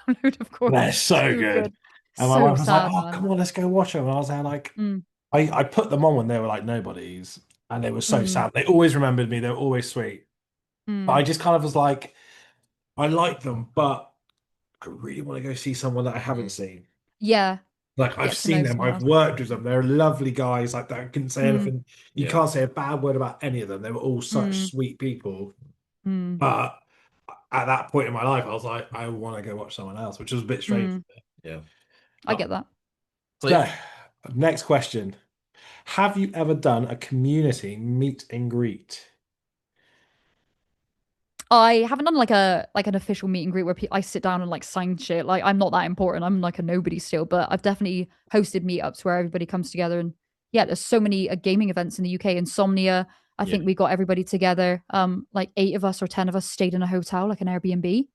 download, of course. They're so good. And my wife was like, "Oh, come on, let's go watch them." And I was there like, I put them on when they were like nobodies, and they were so sad. They always remembered me. They were always sweet. But I just kind of was like, I like them, but I really want to go see someone that I haven't seen. Yeah. Like I've seen them, I've worked with them. They're lovely guys. Like that, I couldn't say anything. You can't say a bad word about any of them. They were all such sweet people. But at that point in my life, I was like, I want to go watch someone else, which was a bit strange. Yeah, I get that. So, next question: have you ever done a community meet and greet? I haven't done like an official meet and greet where I sit down and like sign shit. Like I'm not that important. I'm like a nobody still, but I've definitely hosted meetups where everybody comes together. And yeah, there's so many gaming events in the UK. Insomnia. I think we got everybody together. Like 8 of us or 10 of us stayed in a hotel, like an Airbnb.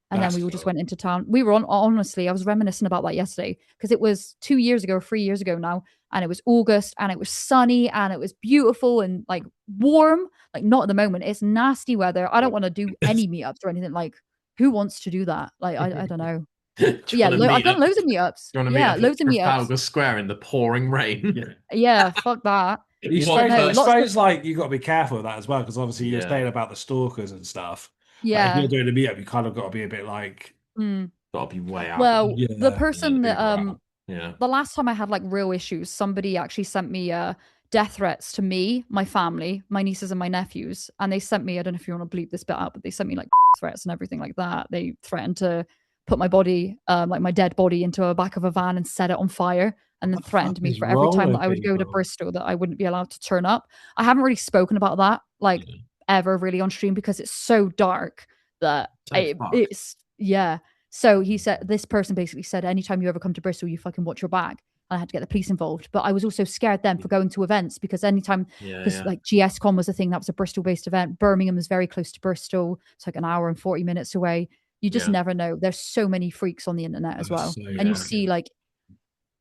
And then we all just went into town. We were honestly, I was reminiscing about that yesterday because it was 2 years ago, 3 years ago now. And it was August and it was sunny and it was beautiful and like warm. Like not at the moment. It's nasty weather. I don't want to do any meetups or anything. Like who wants to do that? Like, I don't know. Yeah, I've done loads of meetups. Yeah, loads of meetups. Trafalgar Square in the pouring rain. Yeah, fuck that. I suppose like you got to be careful with that as well because obviously you're saying about the stalkers and stuff. Yeah, like, if you're doing a meetup, you kind of got to be a bit like got to be way out. Well, the person that the last time I had like real issues, somebody actually sent me death threats to me, my family, my nieces and my nephews, and they sent me. I don't know if you want to bleep this bit out, but they sent me like threats and everything like that. They threatened to put my body, like my dead body, into a back of a van and set it on fire. And then threatened me for every time that I would go to Bristol that I wouldn't be allowed to turn up. I haven't really spoken about that like ever really on stream because it's so dark that it's So he said, this person basically said, anytime you ever come to Bristol, you fucking watch your back. And I had to get the police involved. But I was also scared then for going to events because anytime, like GSCon was a thing, that was a Bristol based event. Birmingham is very close to Bristol. It's like an hour and 40 minutes away. You just never know. There's so many freaks on the internet as well. And you see like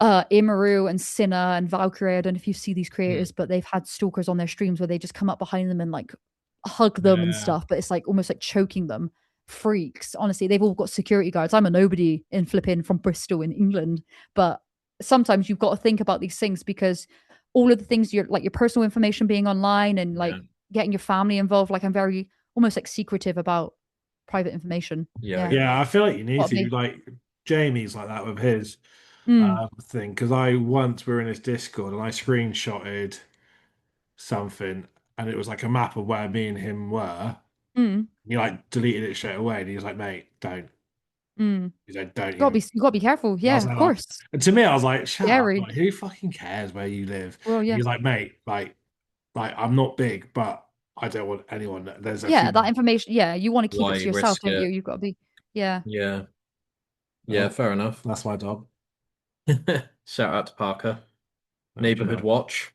Imaru and Cinna and Valkyrie. I don't know if you see these creators, but they've had stalkers on their streams where they just come up behind them and like hug them and stuff, but it's like almost like choking them. Freaks, honestly. They've all got security guards. I'm a nobody in flipping from Bristol in England, but sometimes you've got to think about these things because all of the things your personal information being online and like getting your family involved. Like I'm very almost like secretive about private information. Yeah, I feel like you need to. Like Jamie's like that with his thing because we were in his Discord and I screenshotted something and it was like a map of where me and him were. He like deleted it straight away and he was like, "Mate, don't." He's like, "Don't." You gotta be careful. Yeah, of course. And to me, I was like, "Shut up! Like, who fucking cares where you live?" Well, yeah. He's like, "Mate, like I'm not big, but I don't want anyone. There's that information. Yeah, you want to keep it to yourself, don't you? You've got to be. Yeah. Fair enough. That's my job. Shout out to Parker. Neighborhood Watch.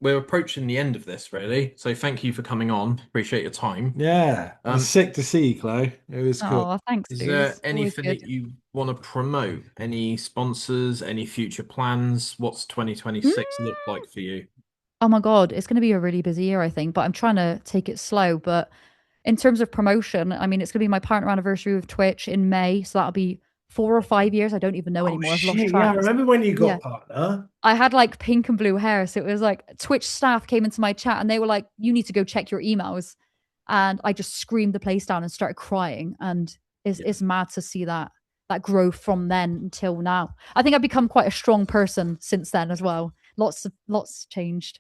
We're approaching the end of this, really. So thank you for coming on. Appreciate your time. Yeah, I'm sick to see you, Chloe. It was cool. Oh, thanks. Is there anything that you want to promote? Any sponsors? Any future plans? What's 2026 look like for you? Oh my God, it's going to be a really busy year, I think. But I'm trying to take it slow. But in terms of promotion, I mean, it's going to be my partner anniversary with Twitch in May, so that'll be 4 or 5 years. I don't even know anymore. I've lost track. Yeah, I remember when you got partner. I had like pink and blue hair. So it was like Twitch staff came into my chat and they were like, "You need to go check your emails." And I just screamed the place down and started crying. And it's mad to see that growth from then until now. I think I've become quite a strong person since then as well. Lots changed.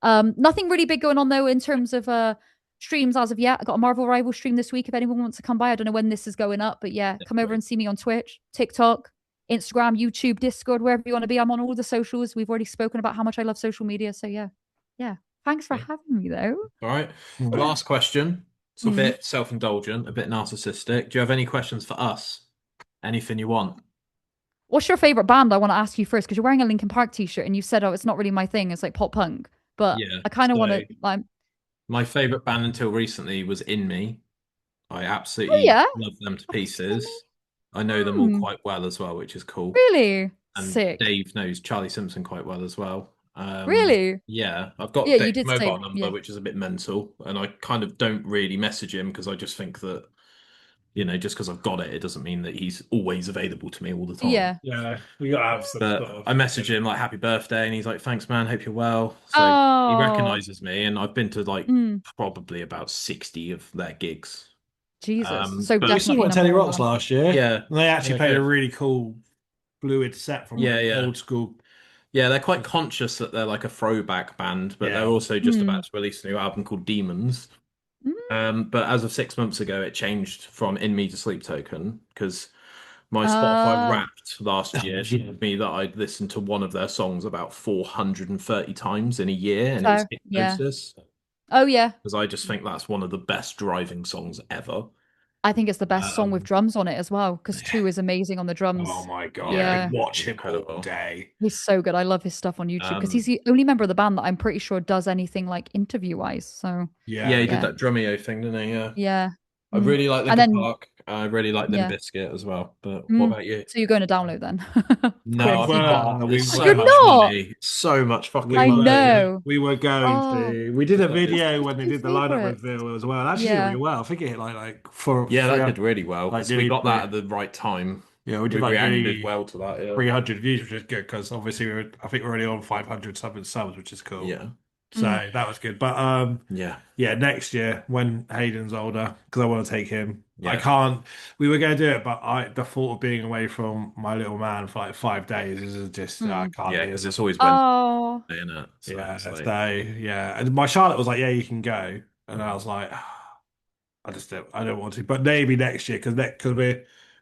Nothing really big going on though in terms of streams as of yet. I got a Marvel Rival stream this week if anyone wants to come by. I don't know when this is going up, but yeah, come over and see me on Twitch, TikTok, Instagram, YouTube, Discord, wherever you want to be. I'm on all the socials. We've already spoken about how much I love social media. So yeah. Thanks for having me though. All right. Last question. It's a bit self-indulgent, a bit narcissistic. Do you have any questions for us? Anything you want? What's your favorite band? I want to ask you first because you're wearing a Linkin Park t-shirt and you said, "Oh, it's not really my thing. It's like pop punk." But I kind of want to. My favorite band until recently was In Me. I absolutely love them to pieces. I know them all quite well as well, which is cool. Really? And sick. Dave knows Charlie Simpson quite well as well. Really? Yeah. I've got Dave's mobile number, which is a bit mental. And I kind of don't really message him because I just think that, just because I've got it, it doesn't mean that he's always available to me all the time. Yeah. Yeah. We got to have some stuff. I message him like happy birthday and he's like, "Thanks, man. Hope you're well." So he recognizes me and I've been to like probably about 60 of their gigs. Jesus. So we saw Teddy Rocks last year. Yeah. And they actually played a really cool fluid set from old school. Yeah, they're quite conscious that they're like a throwback band, but they're also just about to release a new album called Demons. But as of 6 months ago, it changed from In Me to Sleep Token because my Spotify Wrapped last year showed me that I'd listened to one of their songs about 430 times in a year, and it was Hypnosis. Oh, yeah. Because I just think that's one of the best driving songs ever. I think it's the best song with drums on it as well, because 2 is amazing on the drums. Oh my God. Yeah. Watch him all day. He's so good. I love his stuff on YouTube because he's the only member of the band that I'm pretty sure does anything like interview-wise. So yeah, he did that Drumeo thing, didn't he? Yeah. I really like Linkin Park. I really like Limp Bizkit as well. But what about you? So you're going to download then? No, you're not. So much fucking. I know. We were going to. We did a video when they did the lineup reveal as well. Actually, did really well. I think it hit like for. Yeah, that did really well. Like, we got that at the right time. Yeah, we did like reacted well to that. 300 views, which is good because obviously I think we're already on 500 subs, which is cool. Yeah. So that was good. But next year when Hayden's older, because I want to take him. Yeah. I can't. We were going to do it, but the thought of being away from my little man for like 5 days is just I can't. Yeah, because it's always Wednesday, isn't it? So yeah. And my Charlotte was like, "Yeah, you can go," and I was like, I don't want to. But maybe next year because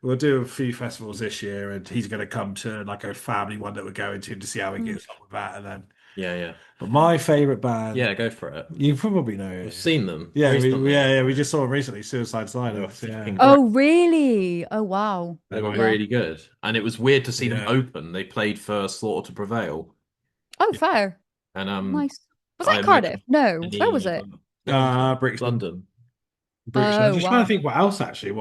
we'll do a few festivals this year, and he's going to come to like a family one that we're going to see how he gets on with that, and then. Yeah. But my favourite band. Yeah, go for it. You probably know it. We've seen them. Yeah, we just saw them recently. Suicide Silence. Yeah. Oh, really? Oh, wow. They were really good, and it was weird to see them open. They played for Slaughter to Prevail. Oh, fair. And nice. Was that Cardiff? No. Where was it? Brixton. London. Brixton. I'm just trying to think what else actually.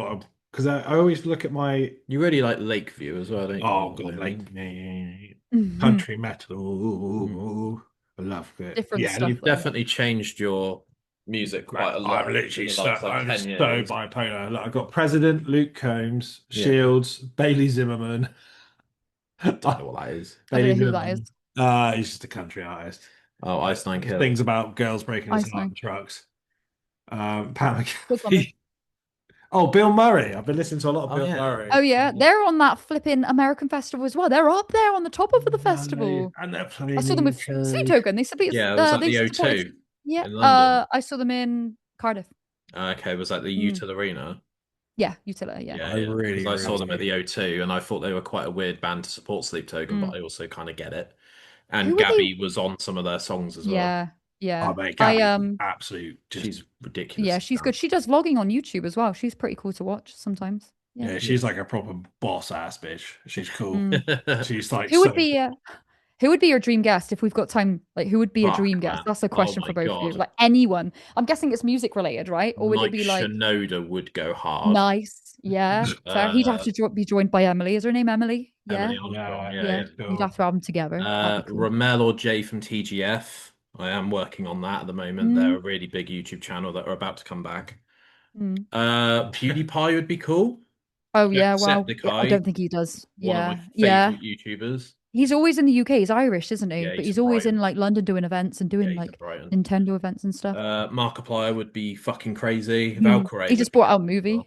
Because I always look at my. You really like Lakeview as well, don't you? Oh God, Lakeview. Country metal. I love it. Different stuff. You've definitely changed your music quite a lot. I'm literally so bipolar. Look, I've got President, Luke Combs, Shields, Bailey Zimmerman. don't know what that is. I don't know who that is. He's just a country artist. Oh, Ice Nine Kills. Things about girls breaking his Ice heart Nine. in trucks. Pat What's on McAfee. Oh, Bill Murray. I've been listening to a lot of Oh, Bill yeah. Murray. Oh yeah, they're on that flipping American festival as well. They're up there on the top of the festival. And they're playing I saw them with Sleep Token. They supported. Yeah, was that they the supported. O2 Yeah. in London? I saw them in Cardiff. Okay, was that the Util Arena? Yeah, Utility. Yeah. I really, Because I saw them at really- the O2, and I thought they were quite a weird band to support Sleep Token, but I also kind of get it. And Who were Gabby was on some of their songs as well. Yeah. Yeah. Oh, mate, Gabby's absolute. She's ridiculous. Yeah, she's good. She does vlogging on YouTube as well. She's pretty cool to watch sometimes. Yeah, she's like a proper boss ass bitch. She's cool. She's like. Who would be your dream guest if we've got time? Like, who would be a Fuck, dream guest? man. That's a question Oh for my both of you. God. Like anyone. I'm guessing it's music related, right? Or would Mike it be like Shinoda would go hard. nice? Yeah. Fair. He'd have to be joined by Emily. Is her name Emily? Yeah. Emily Armstrong. Yeah. Cool. You'd have to have them together. That'd be cool. Ramel or Jay from TGF. I am working on that at the moment. They're a really big YouTube channel that are about to come back. PewDiePie would be cool. Oh yeah, wow. Jacksepticeye, I don't think he does. One Yeah. of my favorite YouTubers. He's always in the UK. He's Irish, isn't he? Yeah, But he's he's always Brighton. in like London doing events and doing like Nintendo events and stuff. Markiplier would be fucking crazy. Valkyrie. He just brought out a movie.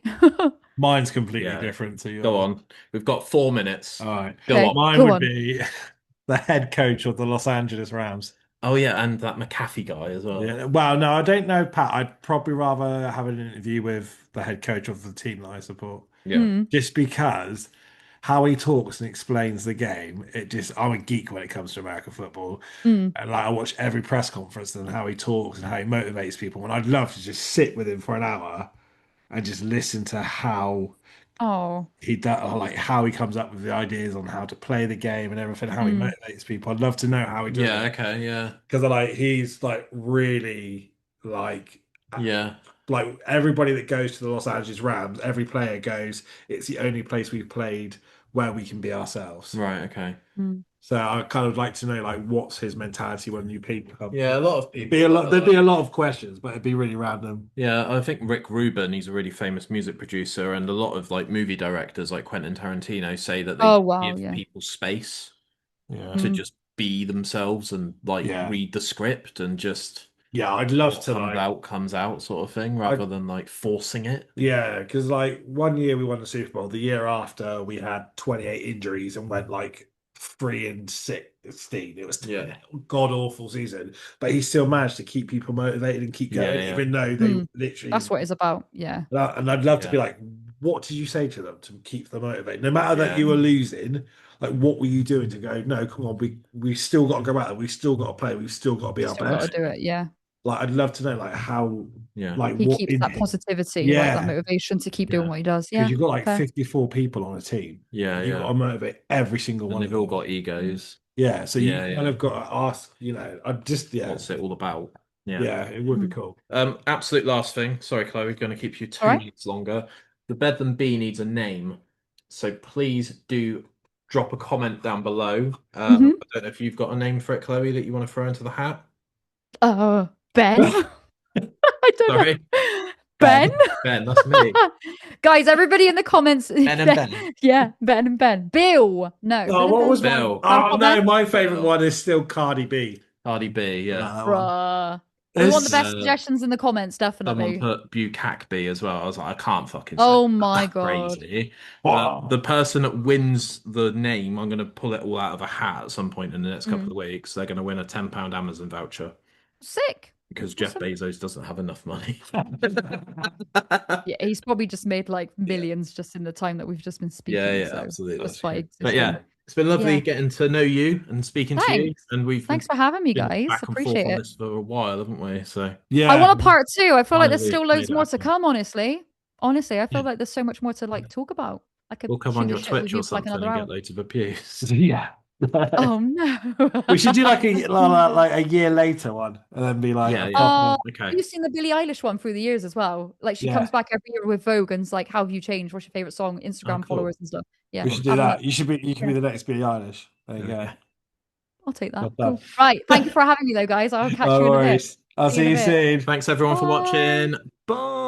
Mine's completely different to yours. Go on. We've got 4 minutes. All right. Go on. Mine would be the head coach of the Los Angeles Rams. Oh yeah, and that McAfee guy as well. Yeah. Well, no, I don't know, Pat. I'd probably rather have an interview with the head coach of the team that I support. Yeah. Just because how he talks and explains the game, I'm a geek when it comes to American football. And like I watch every press conference and how he talks and how he motivates people. And I'd love to just sit with him for an hour and just listen to how he does, like how he comes up with the ideas on how to play the game and everything, how he motivates people. I'd love to know how he does it. Okay, yeah. Because he's like really like like everybody that goes to the Los Angeles Rams, every player goes, it's the only place we've played where we can be ourselves. Right, okay. So I kind of like to know like what's his mentality when new people come. Yeah, a lot of people. There'd be a lot of questions, but it'd be really random. Yeah, I think Rick Rubin, he's a really famous music producer, and a lot of like movie directors like Quentin Tarantino say that they give people space to just be themselves and like read the script and just I'd love to comes out sort of thing rather than like forcing it. Yeah, because like 1 year we won the Super Bowl, the year after we had 28 injuries and went like 3-16. It was god awful season, but he still managed to keep people motivated and keep going, even though they literally. That's what it's about. Yeah. And I'd love to be like, what did you say to them to keep them motivated? No matter that you were losing, like what were you doing to go? No, come on, we still got to go out there. We've still got to play. We've still got to be our best. Got to do it. Yeah. Like I'd love to know like how like he what keeps that positivity, like that motivation to keep doing what he does. Yeah, because you've got like 54 people on a team. You've got to motivate every single one. They've all got egos. Yeah, so you kind of got to ask. I just what's it all about? Yeah, it would be cool. Absolute last thing. Sorry, Chloe, we're going to keep you 2 minutes longer. The Bedlam Bee needs a name, so please do drop a comment down below. I don't know if you've got a name for it, Chloe, that you want to throw into the hat. Ben. I don't know. Ben? Ben, that's me. Guys, everybody in the comments. Ben and Ben. Yeah, Ben and Ben. Bill. No. Oh, what was Bill? Oh, no, my favourite one is still Cardi B. Cardi B, yeah. Bruh. We want the best suggestions in the comments, definitely. Someone put Bukkakby as well. I was like, I can't fucking say Oh my God. Crazy. The person that wins the name, I'm going to pull it all out of a hat at some point in the next couple of weeks. They're going to win a £10 Amazon voucher. Sick. Because Jeff Bezos doesn't have enough money. Yeah, he's probably just made like millions just in the time that we've just been speaking. Yeah, so absolutely. But yeah, it's been lovely getting to know you and speaking to you. And thanks for having me, guys. Appreciate it. This for a while, haven't we? So yeah, I want a part 2. I feel like there's still loads more to come. Honestly, I feel like there's so much more to like talk about. We'll come on your Twitch or something and get loads of abuse. Yeah. Oh no. We should do like a year later one and then be like, okay. You've seen the Billie Eilish one through the years as well. Like she comes back every year with Vogue and's like, how have you changed? What's your favorite song? Instagram followers and stuff. Yeah, we should do that. You can be the next Billie Eilish. There you go. I'll take that. Cool. Right. Thank you for having me though, guys. I'll catch you in a bit. I'll see you soon. Thanks everyone for watching. Bye.